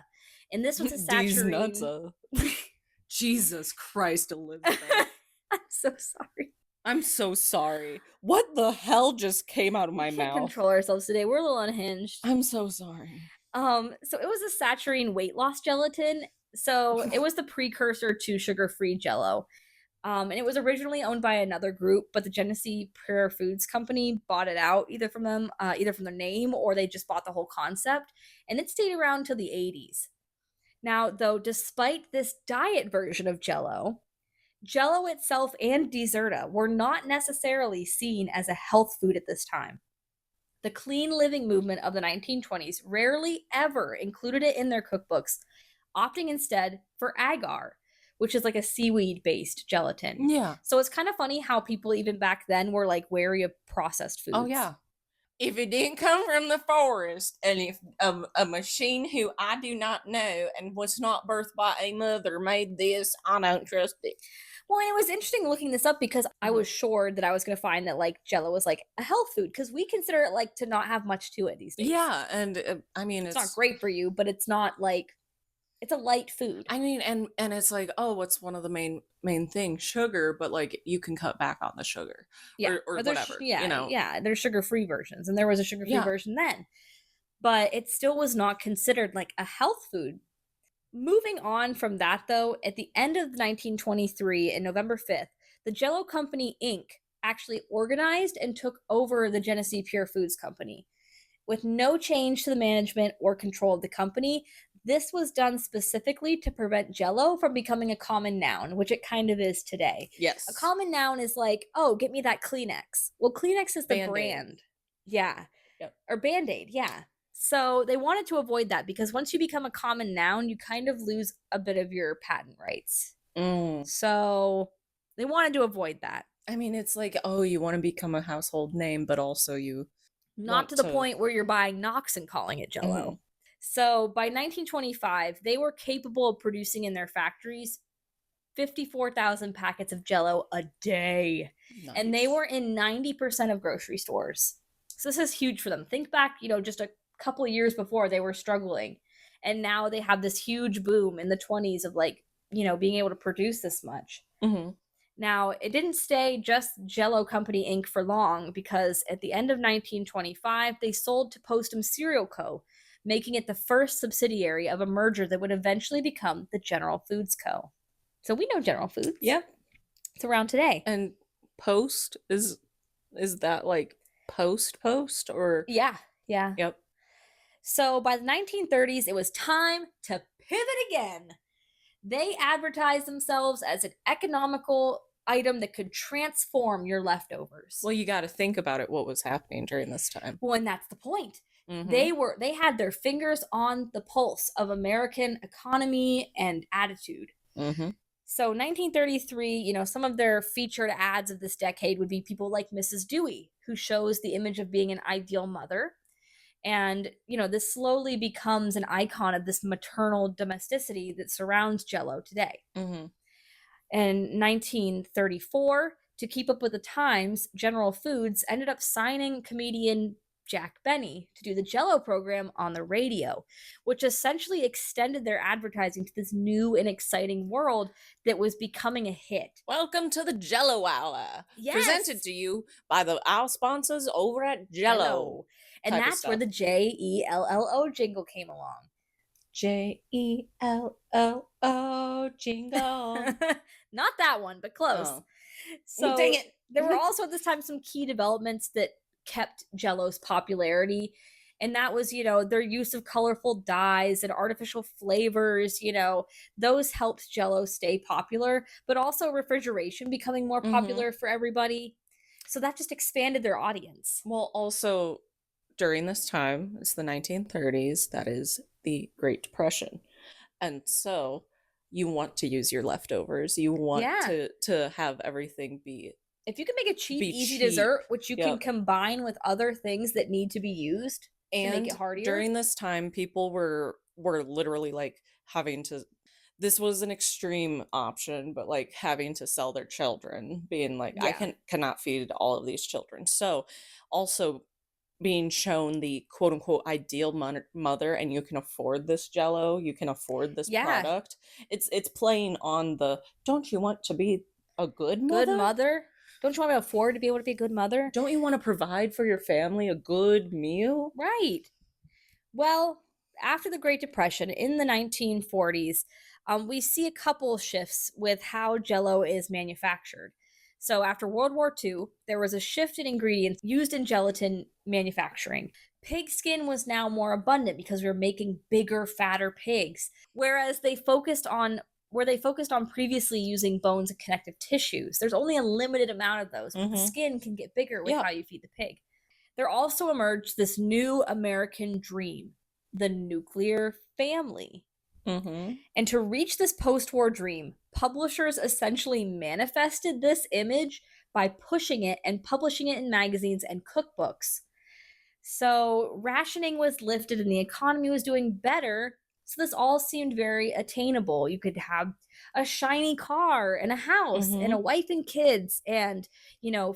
And this was a saturine. Jesus Christ, Elizabeth. I'm so sorry. I'm so sorry. What the hell just came out of my mouth? We can't control ourselves today. We're a little unhinged. I'm so sorry. So it was a saturine weight loss gelatin. So it was the precursor to sugar-free Jell-O. And it was originally owned by another group, but the Genesee Pure Foods Company bought it out either from their name or they just bought the whole concept. And it stayed around till the 80s. Now, though, despite this diet version of Jell-O itself and Deserta were not necessarily seen as a health food at this time. The clean living movement of the 1920s rarely ever included it in their cookbooks, opting instead for agar, which is like a seaweed-based gelatin. Yeah. So it's kind of funny how people even back then were like wary of processed foods. Oh, yeah. If it didn't come from the forest, and if a machine who I do not know and was not birthed by a mother made this, I don't trust it. Well, and it was interesting looking this up because I was sure that I was going to find that like Jell-O was like a health food because we consider it like to not have much to it these days. Yeah, and I mean it's not great for you, but it's not like it's a light food. I mean, and it's like, oh, what's one of the main things? Sugar, but like you can cut back on the sugar, yeah, or whatever. Yeah, there's sugar-free versions, and there was a sugar-free version then, but it still was not considered like a health food. Moving on from that, though, at the end of 1923, in November 5th, the Jell-O Company, Inc. actually organized and took over the Genesee Pure Foods Company. With no change to the management or control of the company, this was done specifically to prevent Jell-O from becoming a common noun, which it kind of is today. Yes. A common noun is like, oh, get me that Kleenex. Well, Kleenex is the Band-Aid. brand. Yeah. Yep. Or Band-Aid, yeah. So they wanted to avoid that because once you become a common noun, you kind of lose a bit of your patent rights. So they wanted to avoid that. I mean, it's like, oh, you want to become a household name, but also you... Not to the point where you're buying Knox and calling it Jell-O. So by 1925, they were capable of producing in their factories 54,000 packets of Jell-O a day. Nice. And they were in 90% of grocery stores. So this is huge for them. Think back, just a couple of years before they were struggling. And now they have this huge boom in the 20s of like, being able to produce this much. Mm-hmm. Now, it didn't stay just Jell-O Company Inc. for long because at the end of 1925, they sold to Postum Cereal Co., making it the first subsidiary of a merger that would eventually become the General Foods Co. So we know General Foods. Yep. It's around today. And Post, is that like post or? Yeah. Yep. So by the 1930s, it was time to pivot again. They advertised themselves as an economical item that could transform your leftovers. Well, you got to think about it, what was happening during this time. Well, and that's the point. Mm-hmm. They had their fingers on the pulse of American economy and attitude. Mm-hmm. So 1933, some of their featured ads of this decade would be people like Mrs. Dewey, who shows the image of being an ideal mother. And, this slowly becomes an icon of this maternal domesticity that surrounds Jell-O today. Mm-hmm. In 1934, to keep up with the times, General Foods ended up signing comedian Jack Benny to do the Jell-O program on the radio, which essentially extended their advertising to this new and exciting world that was becoming a hit. Welcome to the Jell-O Hour. Yes. Presented to you by our sponsors over at Jell-O. And that's where the Jello jingle came along. Jello jingle. Not that one, but close. Oh. So dang it. There were also at this time some key developments that kept Jell-O's popularity. And that was, their use of colorful dyes and artificial flavors, those helped Jell-O stay popular, but also refrigeration becoming more popular for everybody. So that just expanded their audience. Well, also during this time, it's the 1930s, that is the Great Depression. And so you want to use your leftovers. You want to have everything be... If you can make a cheap, easy dessert, which you can combine with other things that need to be used to make it heartier. During this time, people were literally like having to... This was an extreme option, but like having to sell their children, being like, I cannot feed all of these children. So also being shown the quote unquote ideal mother, and you can afford this Jell-O, you can afford this product. It's playing on the, don't you want to be a good mother? Good mother? Don't you want to afford to be able to be a good mother? Don't you want to provide for your family a good meal? Right. Well, after the Great Depression in the 1940s, we see a couple shifts with how Jell-O is manufactured. So after World War II, there was a shift in ingredients used in gelatin manufacturing. Pig skin was now more abundant because we were making bigger, fatter pigs, whereas they focused on previously using bones and connective tissues. There's only a limited amount of those, but the skin can get bigger with how you feed the pig. There also emerged this new American dream, the nuclear family. And to reach this post-war dream, publishers essentially manifested this image by pushing it and publishing it in magazines and cookbooks. So rationing was lifted and the economy was doing better. So this all seemed very attainable. You could have a shiny car and a house and a wife and kids and,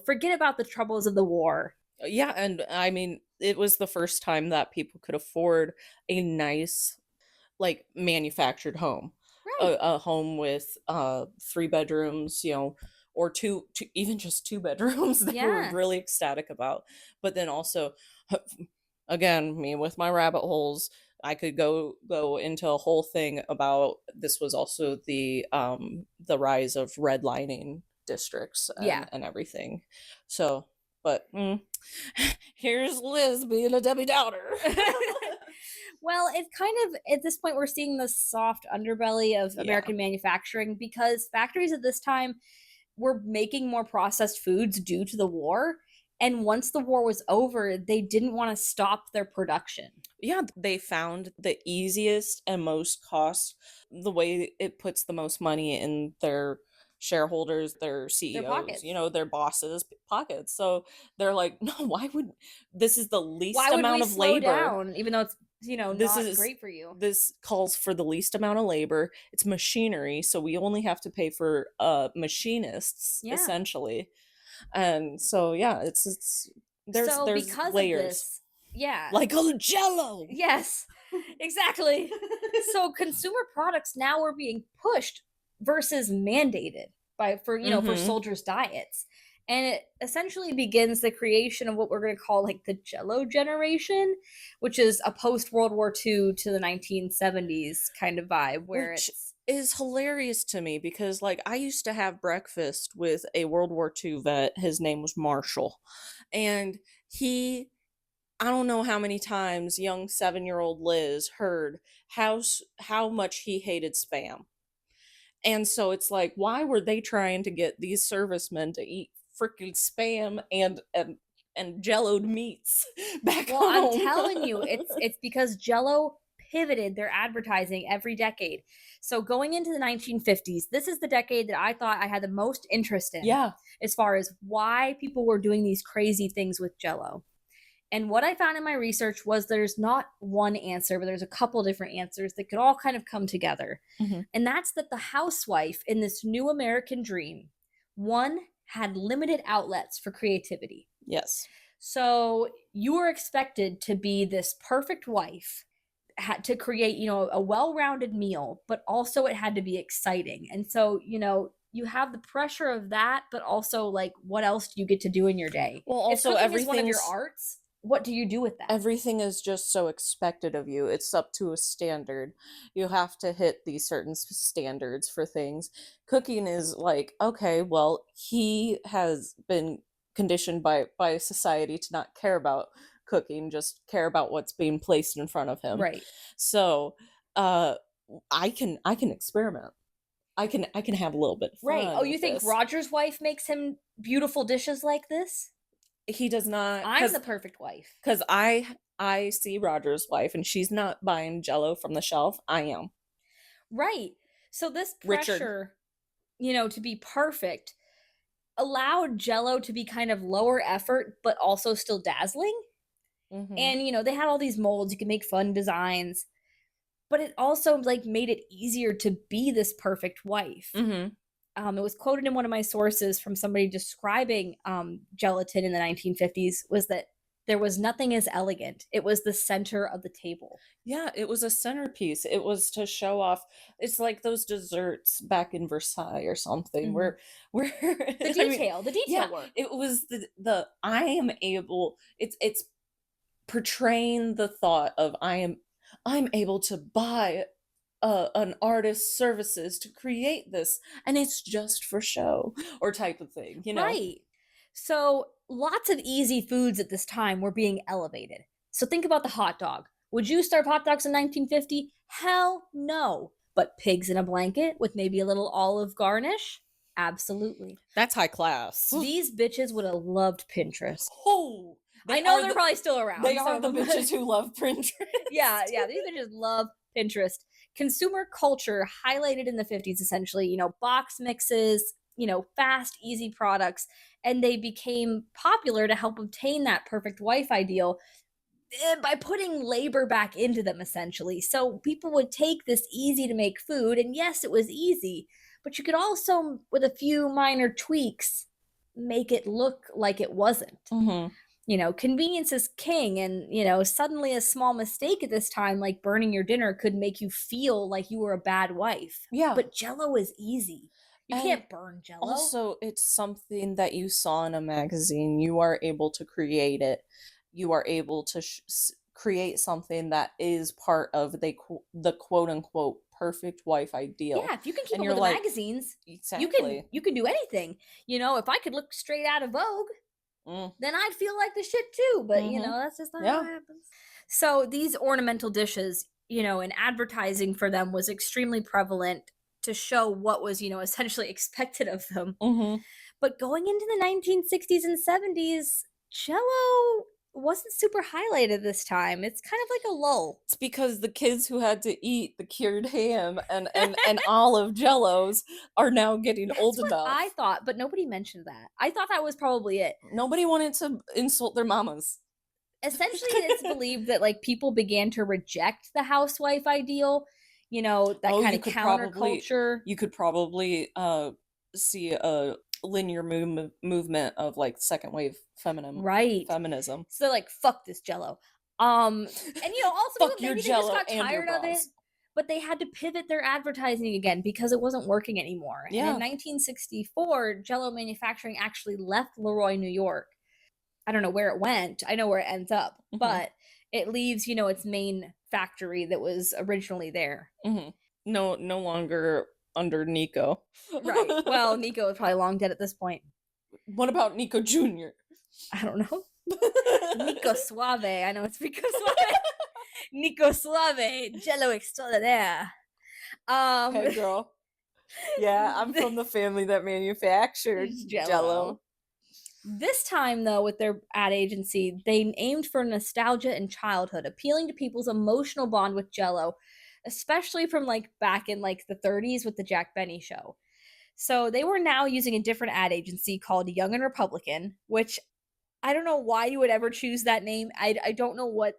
forget about the troubles of the war. Yeah, and I mean, it was the first time that people could afford a nice, like, manufactured home. Right. A home with 3 bedrooms, or even just 2 bedrooms that were really ecstatic about. But then also, again, me with my rabbit holes, I could go into a whole thing about this was also the rise of redlining districts and everything. So, but here's Liz being a Debbie Downer. Well, it's kind of, at this point, we're seeing the soft underbelly of American manufacturing because factories at this time were making more processed foods due to the war. And once the war was over, they didn't want to stop their production. Yeah, they found the easiest and most cost, the way it puts the most money in their shareholders, their CEOs, their bosses' pockets. So they're like, no, this is the least amount of labor. Down, even though it's, this is great for you. This calls for the least amount of labor. It's machinery, so we only have to pay for machinists, essentially. And so, there's because layers. Of this, like a Jell-O. Yes, exactly. So consumer products now are being pushed versus mandated for soldiers' diets. And it essentially begins the creation of what we're going to call like the Jell-O generation, which is a post-World War II to the 1970s kind of vibe. Which is hilarious to me because, like, I used to have breakfast with a World War II vet. His name was Marshall. And I don't know how many times young 7-year-old Liz heard how much he hated Spam. And so it's like, why were they trying to get these servicemen to eat freaking Spam and Jell-O'd meats back home? Well, I'm telling you, it's because Jell-O pivoted their advertising every decade. So going into the 1950s, this is the decade that I thought I had the most interest in. Yeah. As far as why people were doing these crazy things with Jell-O. And what I found in my research was there's not one answer, but there's a couple different answers that could all kind of come together. Mm-hmm. And that's that the housewife in this new American dream, one, had limited outlets for creativity. Yes. So you were expected to be this perfect wife, had to create, a well-rounded meal, but also it had to be exciting. And so, you have the pressure of that, but also like, what else do you get to do in your day? Well, also if everything is one of your arts. What do you do with that? Everything is just so expected of you. It's up to a standard. You have to hit these certain standards for things. Cooking is like, okay, well, he has been conditioned by society to not care about cooking, just care about what's being placed in front of him. Right. So, I can experiment. I can have a little bit of fun. Right. Oh, you think Roger's wife makes him beautiful dishes like this? He does not. I'm the perfect wife. Because I see Roger's wife and she's not buying Jell-O from the shelf. I am. Right. So this pressure, to be perfect allowed Jell-O to be kind of lower effort, but also still dazzling. Mm-hmm. And, they had all these molds. You can make fun designs. But it also like made it easier to be this perfect wife. Mm-hmm. It was quoted in one of my sources from somebody describing gelatin in the 1950s was that there was nothing as elegant. It was the center of the table. Yeah, it was a centerpiece. It was to show off. It's like those desserts back in Versailles or something, where the detail work. It was the I am able. It's portraying the thought of I'm able to buy an artist's services to create this, and it's just for show or type of thing, Right. So lots of easy foods at this time were being elevated. So think about the hot dog. Would you serve hot dogs in 1950? Hell no. But pigs in a blanket with maybe a little olive garnish? Absolutely. That's high class. These bitches would have loved Pinterest. Oh, I know they're probably still around. They are the bitches who love Pinterest. Yeah, these bitches love Pinterest. Consumer culture highlighted in the 50s, essentially, box mixes, fast, easy products, and they became popular to help obtain that perfect wife ideal by putting labor back into them, essentially. So people would take this easy to make food, and yes, it was easy, but you could also, with a few minor tweaks, make it look like it wasn't. Mm-hmm. Convenience is king, and, suddenly a small mistake at this time, like burning your dinner, could make you feel like you were a bad wife. Yeah. But Jell-O is easy. You can't burn Jell-O. Also, it's something that you saw in a magazine. You are able to create it. You are able to create something that is part of the quote-unquote perfect wife ideal. Yeah, if you can keep up with the magazines, exactly. you can do anything. If I could look straight out of Vogue, then I'd feel like the shit too. But, that's just not how it happens. So these ornamental dishes, and advertising for them was extremely prevalent to show what was, essentially expected of them. Mm-hmm. But going into the 1960s and 70s, Jell-O wasn't super highlighted this time. It's kind of like a lull. It's because the kids who had to eat the cured ham and olive Jell-Os are now getting old enough. I thought, but nobody mentioned that. I thought that was probably it. Nobody wanted to insult their mamas. Essentially, it's believed that like people began to reject the housewife ideal, that kind of counterculture. You could probably see a linear movement of like second wave feminism. So like, fuck this Jell-O. And also fuck your maybe Jell-O they just got tired of it, but they had to pivot their advertising again because it wasn't working anymore. Yeah. And in 1964, Jell-O manufacturing actually left Leroy, New York. I don't know where it went. I know where it ends up, but it leaves, its main factory that was originally there. Mm-hmm. No longer under Nico. Right. Well, Nico is probably long dead at this point. What about Nico Jr.? I don't know. Nico Suave. I know it's Nico Suave. Nico Suave. Jell-O extraordinaire. Hey, girl. Yeah, I'm from the family that manufactured Jell-O. This time, though, with their ad agency, they aimed for nostalgia and childhood, appealing to people's emotional bond with Jell-O, especially from like back in like the 30s with the Jack Benny show. So they were now using a different ad agency called Young and Republican, which I don't know why you would ever choose that name. I don't know what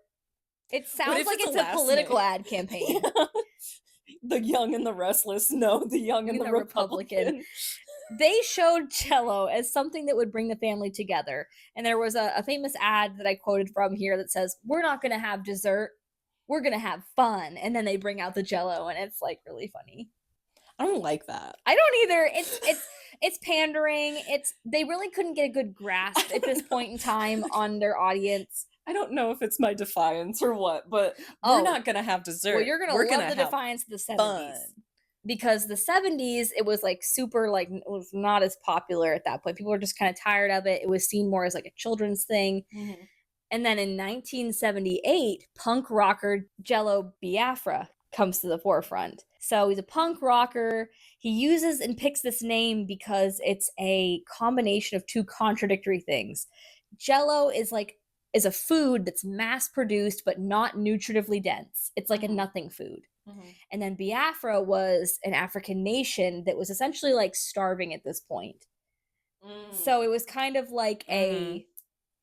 it sounds like. It's a political ad campaign. Yeah. The Young and the Restless. No, the Young and the Republican. They showed Jell-O as something that would bring the family together. And there was a famous ad that I quoted from here that says, "We're not going to have dessert. We're going to have fun." And then they bring out the Jell-O, and it's like really funny. I don't like that. I don't either. It's pandering. They really couldn't get a good grasp at this point in time on their audience. I don't know if it's my defiance or what, but we're not gonna have dessert. Well, you're gonna love the defiance of the 70s. Fun. Because the 70s, it was like super, like, it was not as popular at that point. People were just kind of tired of it. It was seen more as like a children's thing. Mm-hmm. And then in 1978, punk rocker Jello Biafra comes to the forefront. So he's a punk rocker. He uses and picks this name because it's a combination of two contradictory things. Jell-O is a food that's mass produced but not nutritively dense. It's like a nothing food. Mm-hmm. And then Biafra was an African nation that was essentially like starving at this point. So it was kind of like a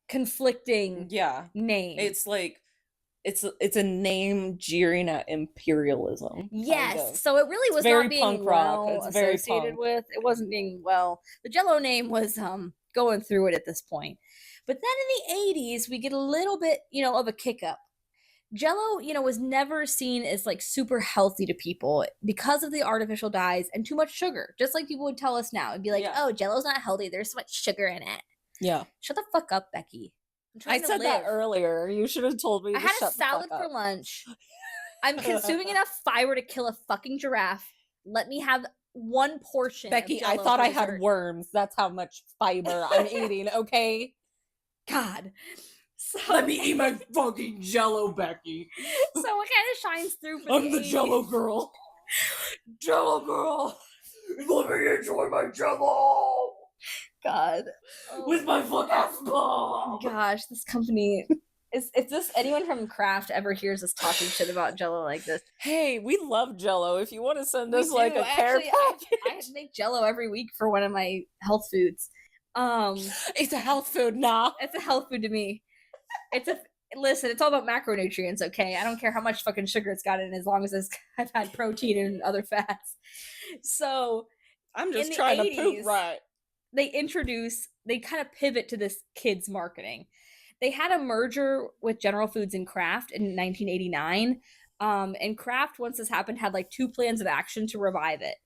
conflicting name. It's like it's a name jeering at imperialism. Yes. Kind of. So it really was not being well associated with. It wasn't being well. The Jell-O name was going through it at this point. But then in the 80s, we get a little bit, of a kick up. Jell-O, was never seen as like super healthy to people because of the artificial dyes and too much sugar. Just like people would tell us now. It'd be like, oh, Jell-O's not healthy. There's so much sugar in it. Yeah. Shut the fuck up, Becky. I said that earlier. You should have told me. I had a salad for lunch. I'm consuming enough fiber to kill a fucking giraffe. Let me have one portion. Becky, I thought I had worms. That's how much fiber I'm eating, okay? God. So, let me eat my fucking Jell-O, Becky. So it kind of shines through for I'm the Jell-O girl. Jell-O girl. Let me enjoy my Jell-O. God. With my fuck ass ball. Gosh, this company. If this anyone from Kraft ever hears us talking shit about Jell-O like this. Hey, we love Jell-O. If you want to send us like a care package. I make Jell-O every week for one of my health foods. It's a health food, nah. It's a health food to me. Listen, it's all about macronutrients, okay? I don't care how much fucking sugar it's got in it as long as I've had protein and other fats. So I'm just trying to poop right. They kind of pivot to this kids marketing. They had a merger with General Foods and Kraft in 1989. And Kraft, once this happened, had like two plans of action to revive it.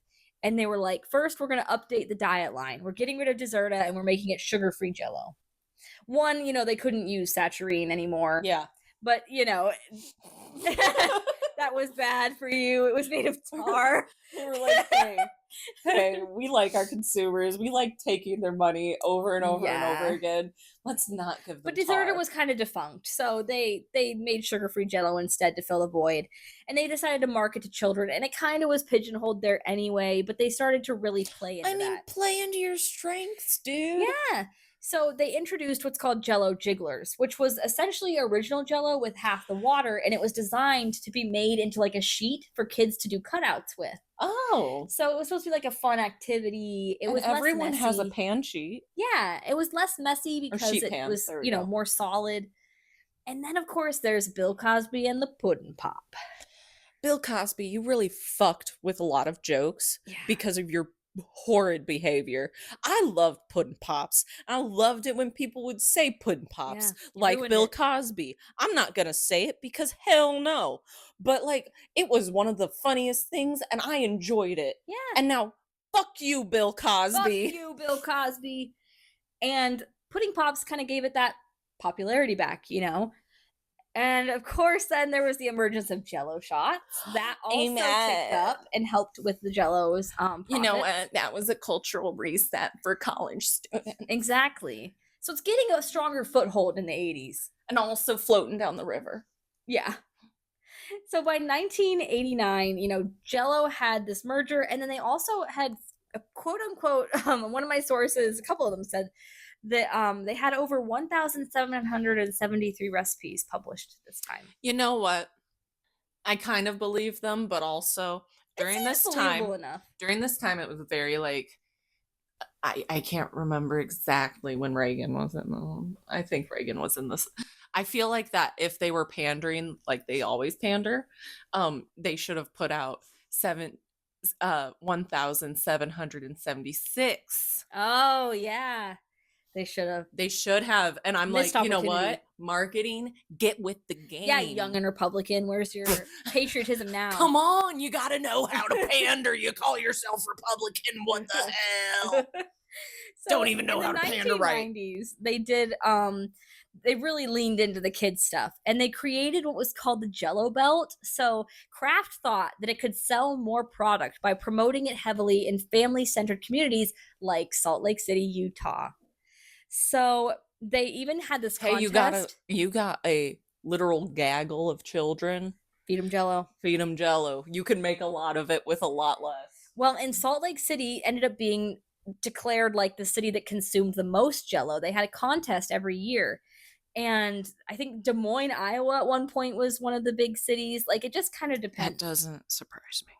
And they were like, first, we're going to update the diet line. We're getting rid of Deserta and we're making it sugar-free Jell-O. One, they couldn't use Saturine anymore. Yeah. But, that was bad for you. It was made of tar. We were like, hey, we like our consumers. We like taking their money over and over and over again. Let's not give them But Deserta was kind of defunct. So they made sugar-free Jell-O instead to fill the void. And they decided to market to children. And it kind of was pigeonholed there anyway. But they started to really play into that. Play into your strengths, dude. Yeah. So they introduced what's called Jell-O Jigglers, which was essentially original Jell-O with half the water, and it was designed to be made into like a sheet for kids to do cutouts with. Oh. So it was supposed to be like a fun activity. Everyone has a pan sheet. Yeah, it was less messy because it was, more solid. And then, of course, there's Bill Cosby and the Puddin' Pop. Bill Cosby, you really fucked with a lot of jokes because of your horrid behavior. I loved Puddin' Pops. I loved it when people would say Puddin' Pops like Bill Cosby. I'm not gonna say it because hell no. But it was one of the funniest things and I enjoyed it. Yeah. And now fuck you, Bill Cosby. Fuck you, Bill Cosby. And Pudding Pops kind of gave it that popularity back, And of course, then there was the emergence of Jell-O shots. That also picked up and helped with the Jell-O's that was a cultural reset for college students. Exactly. So it's getting a stronger foothold in the 80s. And also floating down the river. Yeah. So by 1989, Jell-O had this merger, and then they also had a quote-unquote, one of my sources, a couple of them said, They had over 1,773 recipes published this time. You know what? I kind of believe them, but also during this Believable time, enough. it was very like I can't remember exactly when Reagan was in the. I think Reagan was in this. I feel like that if they were pandering, like they always pander, they should have put out 1,776. Oh yeah, they should have. They should have, and I'm Missed like, you know opportunity. what? Marketing, get with the game. Yeah, young and Republican, where's your patriotism now? Come on, you got to know how to pander. You call yourself Republican? What the hell? Don't even know how to pander right. In the 1990s, they did they really leaned into the kids stuff, and they created what was called the Jell-O belt. So Kraft thought that it could sell more product by promoting it heavily in family-centered communities like Salt Lake City, Utah. So they even had this contest. You got a literal gaggle of children. Feed them Jell-O. Feed them Jell-O. You can make a lot of it with a lot less. Well, in Salt Lake City ended up being declared like the city that consumed the most Jell-O. They had a contest every year. And I think Des Moines, Iowa at one point was one of the big cities. Like, it just kind of depends. That doesn't surprise me.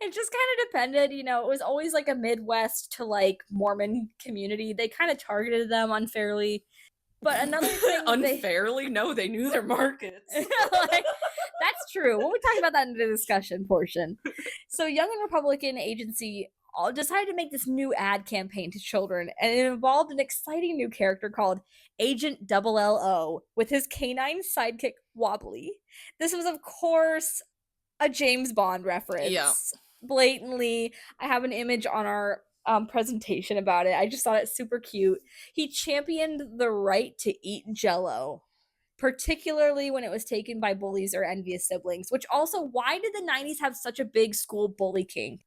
It just kind of depended, you know, it was always like a Midwest to like Mormon community. They kind of targeted them unfairly. But another thing unfairly? No, they knew their markets. Like, that's true. We'll be talking about that in the discussion portion. So Young and Republican Agency all decided to make this new ad campaign to children, and it involved an exciting new character called Agent Double L-O with his canine sidekick Wobbly. This was, of course, a James Bond reference. Yeah. Blatantly. I have an image on our presentation about it. I just thought it super cute. He championed the right to eat Jell-O, particularly when it was taken by bullies or envious siblings, which also, why did the 90s have such a big school bully king?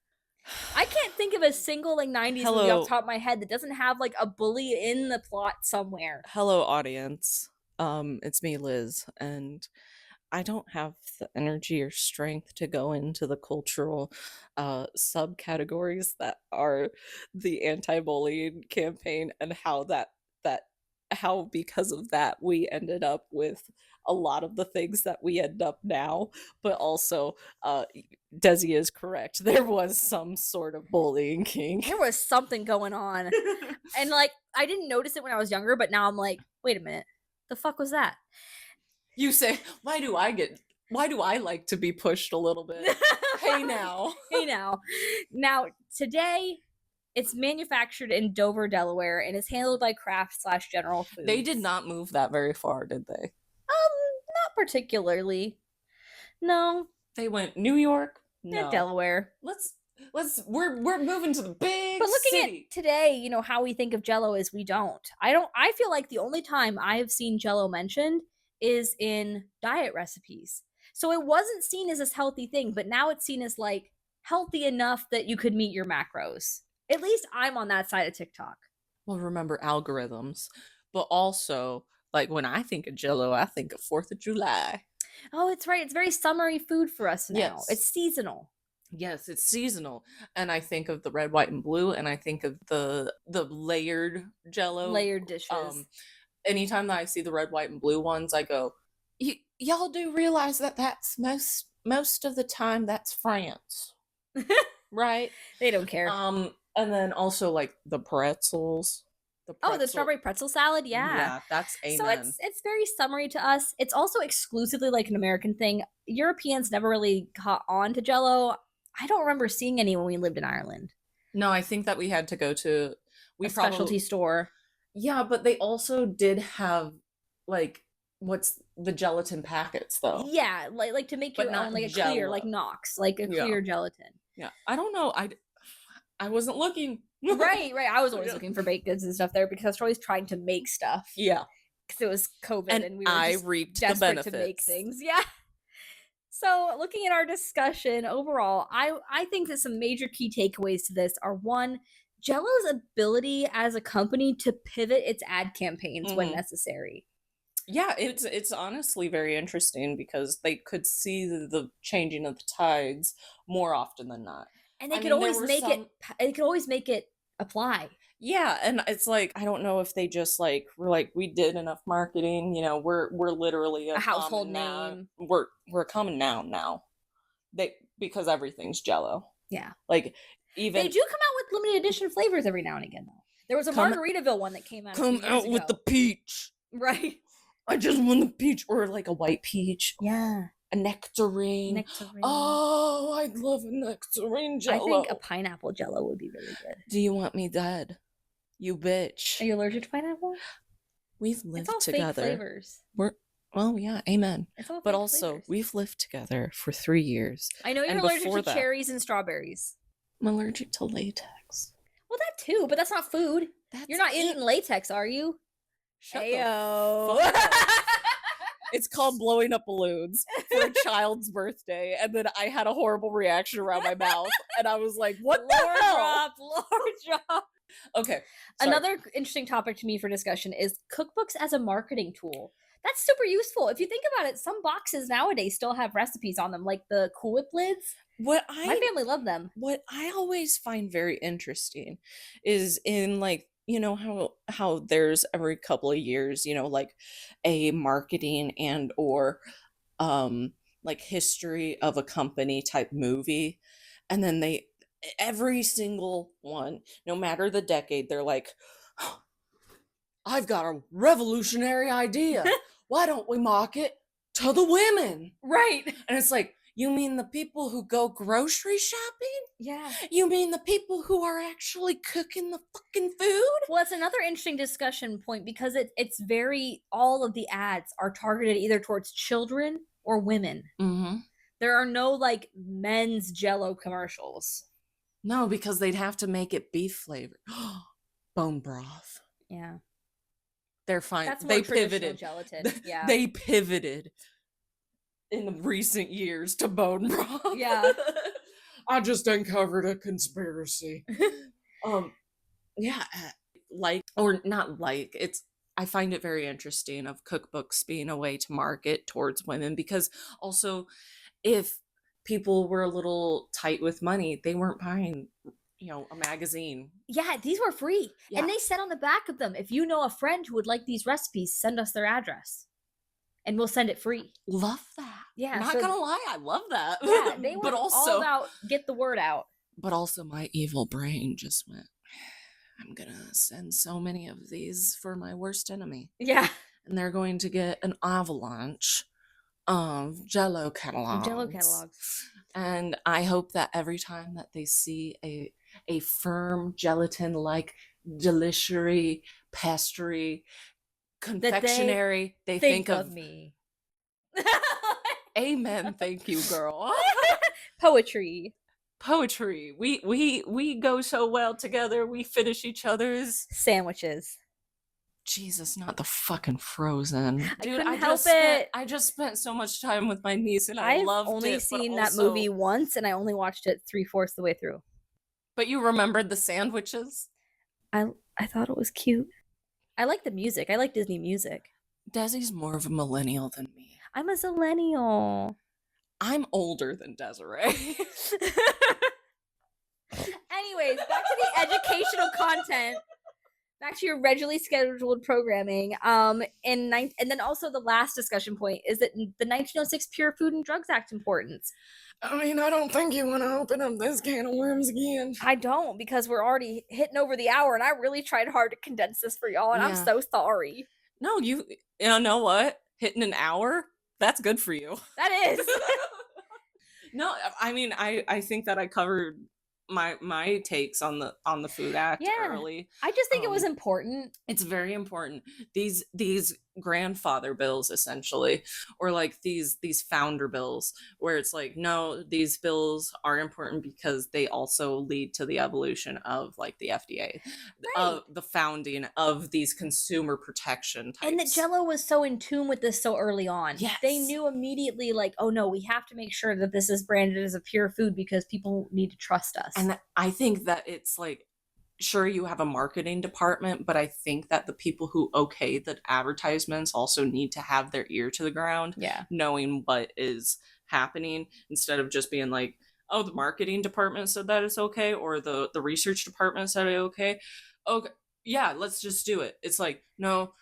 I can't think of a single like 90s movie off the top of my head that doesn't have like a bully in the plot somewhere. Hello, audience. It's me, Liz, and I don't have the energy or strength to go into the cultural subcategories that are the anti-bullying campaign and how how because of that we ended up with a lot of the things that we end up now. But also, Desi is correct. There was some sort of bullying king. There was something going on. And like, I didn't notice it when I was younger, but now I'm like, wait a minute. The fuck was that? You say, why do I like to be pushed a little bit? Hey now. Hey now. Now, today, it's manufactured in Dover, Delaware, and is handled by Kraft/General Foods. They did not move that very far, did they? Not particularly. No. They went New York? No. Delaware. We're moving to the big But looking city. at today, you know, how we think of Jell-O is we don't. I feel like the only time I have seen Jell-O mentioned is in diet recipes. So it wasn't seen as this healthy thing, but now it's seen as like healthy enough that you could meet your macros. At least I'm on that side of TikTok. Well, remember algorithms, but also like when I think of Jell-O, I think of 4th of July. Oh, it's right. It's very summery food for us now. Yes. It's seasonal. Yes, it's seasonal. And I think of the red, white, and blue, and I think of the layered Jell-O. Layered dishes. Anytime that I see the red, white, and blue ones, I go, y'all do realize that that's most of the time that's France. Right? They don't care. And then also like the pretzels. The strawberry pretzel salad, yeah. Yeah, that's amen. So it's very summery to us. It's also exclusively like an American thing. Europeans never really caught on to Jell-O. I don't remember seeing any when we lived in Ireland. No, I think that we had to go to a specialty store. Yeah, but they also did have like what's the gelatin packets though. Yeah, like to make your own, like a Jell-O. Clear, like Knox, like a clear gelatin. Yeah, I don't know. I wasn't looking. Right. I was always looking for baked goods and stuff there because I was always trying to make stuff. Yeah, because it was COVID and we were just reaped desperate the benefits to make things. Yeah. So looking at our discussion overall, I think that some major key takeaways to this are: one, Jell-O's ability as a company to pivot its ad campaigns when necessary. Yeah, it's honestly very interesting because they could see the changing of the tides more often than not. And they could always make it apply. Yeah, and it's like I don't know if they just like were like we did enough marketing, you know, we're literally A a household common noun. name. We're a common noun now. Because everything's Jell-O. Yeah. Like They even do come out with limited edition flavors every now and again, though. There was a Come- Margaritaville one that came out a come few years out with the ago. peach. Right. I just want the peach, or like a white peach, Yeah. a nectarine. Nectarine. Oh, I'd love a nectarine I Jell-O. think a pineapple Jell-O would be really good. Do you want me dead? You bitch. Are you allergic to pineapple? We've lived It's all together. fake flavors. Well, yeah, amen. It's all But fake also, flavors. we've lived together for 3 years. I know you're and allergic before to that- cherries and strawberries. I'm allergic to latex. Well, that too, but that's not food. You're not eating latex, are you? Shut Ayo. the fuck up. It's called blowing up balloons for a child's birthday, and then I had a horrible reaction around my mouth, and I was like, "What the Lord hell?" drop. Okay. Sorry. Another interesting topic to me for discussion is cookbooks as a marketing tool. That's super useful. If you think about it, some boxes nowadays still have recipes on them, like the Cool Whip lids. My family loved them. What I always find very interesting is in like, you know how there's every couple of years, you know, like a marketing and or like history of a company type movie, and then every single one, no matter the decade, they're like, I've got a revolutionary idea. Why don't we market to the women? Right. And it's like, you mean the people who go grocery shopping? Yeah. You mean the people who are actually cooking the fucking food? Well, it's another interesting discussion point because it's very, all of the ads are targeted either towards children or women. Mm-hmm. There are no like men's Jell-O commercials. No, because they'd have to make it beef flavored. Bone broth. Yeah. They're fine. That's more They traditional pivoted. gelatin. Yeah. They pivoted in the recent years to bone broth. Yeah. I just uncovered a conspiracy. Yeah, I find it very interesting of cookbooks being a way to market towards women, because also if people were a little tight with money, they weren't buying, you know, a magazine. Yeah, these were free. Yeah. And they said on the back of them, if you know a friend who would like these recipes, send us their address. And we'll send it free. Love that. Yeah. Not gonna lie, I love that. Yeah, they were but also, all about get the word out. But also my evil brain just went, I'm gonna send so many of these for my worst enemy. Yeah. And they're going to get an avalanche of Jell-O catalogs. And I hope that every time that they see a firm gelatin-like deliciousry, pastry, confectionery, they think of me. Amen. Thank you, girl. Poetry. We go so well together. We finish each other's sandwiches. Jesus, not the fucking Frozen. Dude, I just spent so much time with my niece, and I loved it. I've only seen that movie once, and I only watched it 3/4 the way through. But you remembered the sandwiches? I thought it was cute. I like the music. I like Disney music. Desi's more of a millennial than me. I'm a zillennial. I'm older than Desiree. Anyways, back to the educational content. Back to your regularly scheduled programming. And then also the last discussion point is that the 1906 Pure Food and Drugs Act importance. I mean, I don't think you want to open up this can of worms again. I don't, because we're already hitting over the hour, and I really tried hard to condense this for y'all, and I'm so sorry. No, you know what? Hitting an hour? That's good for you. That is. No, I mean, I think that I covered my takes on the Food Act early. I just think it was important. It's very important. These grandfather bills, essentially, or like these founder bills, where it's like, no, these bills are important because they also lead to the evolution of like the FDA, of the founding of these consumer protection types. And that Jell-O was so in tune with this so early on. Yes. They knew immediately, like, oh no, we have to make sure that this is branded as a pure food because people need to trust us. And I think that it's like, sure, you have a marketing department, but I think that the people who okay the advertisements also need to have their ear to the ground, knowing what is happening, instead of just being like, oh, the marketing department said that it's okay, or the research department said it's okay. Okay, yeah, let's just do it. It's like, no,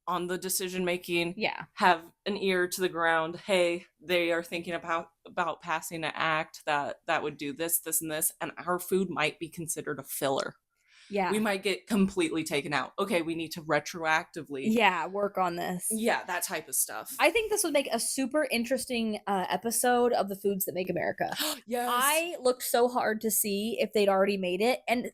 on the decision making, Yeah. have an ear to the ground. Hey, they are thinking about passing an act that would do this, this, and this, and our food might be considered a filler. Yeah. We might get completely taken out. Okay, we need to retroactively work on this. Yeah, that type of stuff. I think this would make a super interesting episode of the Foods That Make America. Yes. I looked so hard to see if they'd already made it, and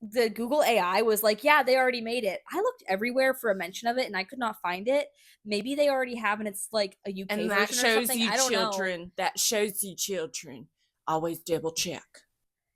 the Google AI was like, yeah, they already made it. I looked everywhere for a mention of it, and I could not find it. Maybe they already have, and it's like a UK and that version shows or something. you I don't children. know. That shows you children. Always double check.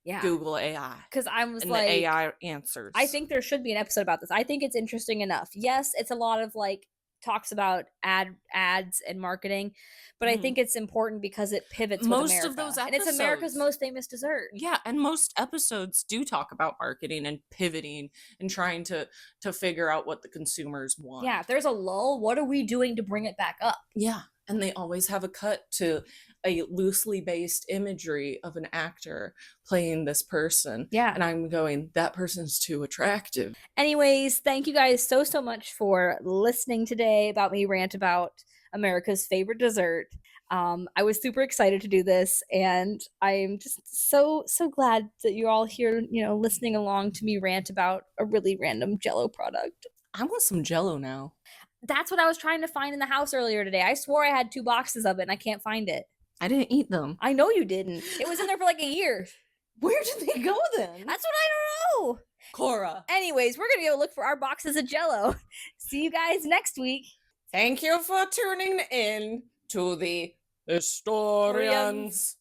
Yeah. Google AI. Because I was and like, the AI answers. I think there should be an episode about this. I think it's interesting enough. Yes, it's a lot of like talks about ads and marketing, but I think it's important because it pivots with most America. of those and it's America's most famous dessert. Yeah, and most episodes do talk about marketing and pivoting and trying to figure out what the consumers want. Yeah, if there's a lull, what are we doing to bring it back up? Yeah, and they always have a cut to a loosely based imagery of an actor playing this person. Yeah. And I'm going, that person's too attractive. Anyways, thank you guys so much for listening today about me rant about America's favorite dessert. I was super excited to do this, and I'm just so glad that you're all here, listening along to me rant about a really random Jell-O product. I want some Jell-O now. That's what I was trying to find in the house earlier today. I swore I had 2 boxes of it, and I can't find it. I didn't eat them. I know you didn't. It was in there for like a year. Where did they go then? That's what I don't know. Cora. Anyways, we're going to go look for our boxes of Jell-O. See you guys next week. Thank you for tuning in to the Hystorians.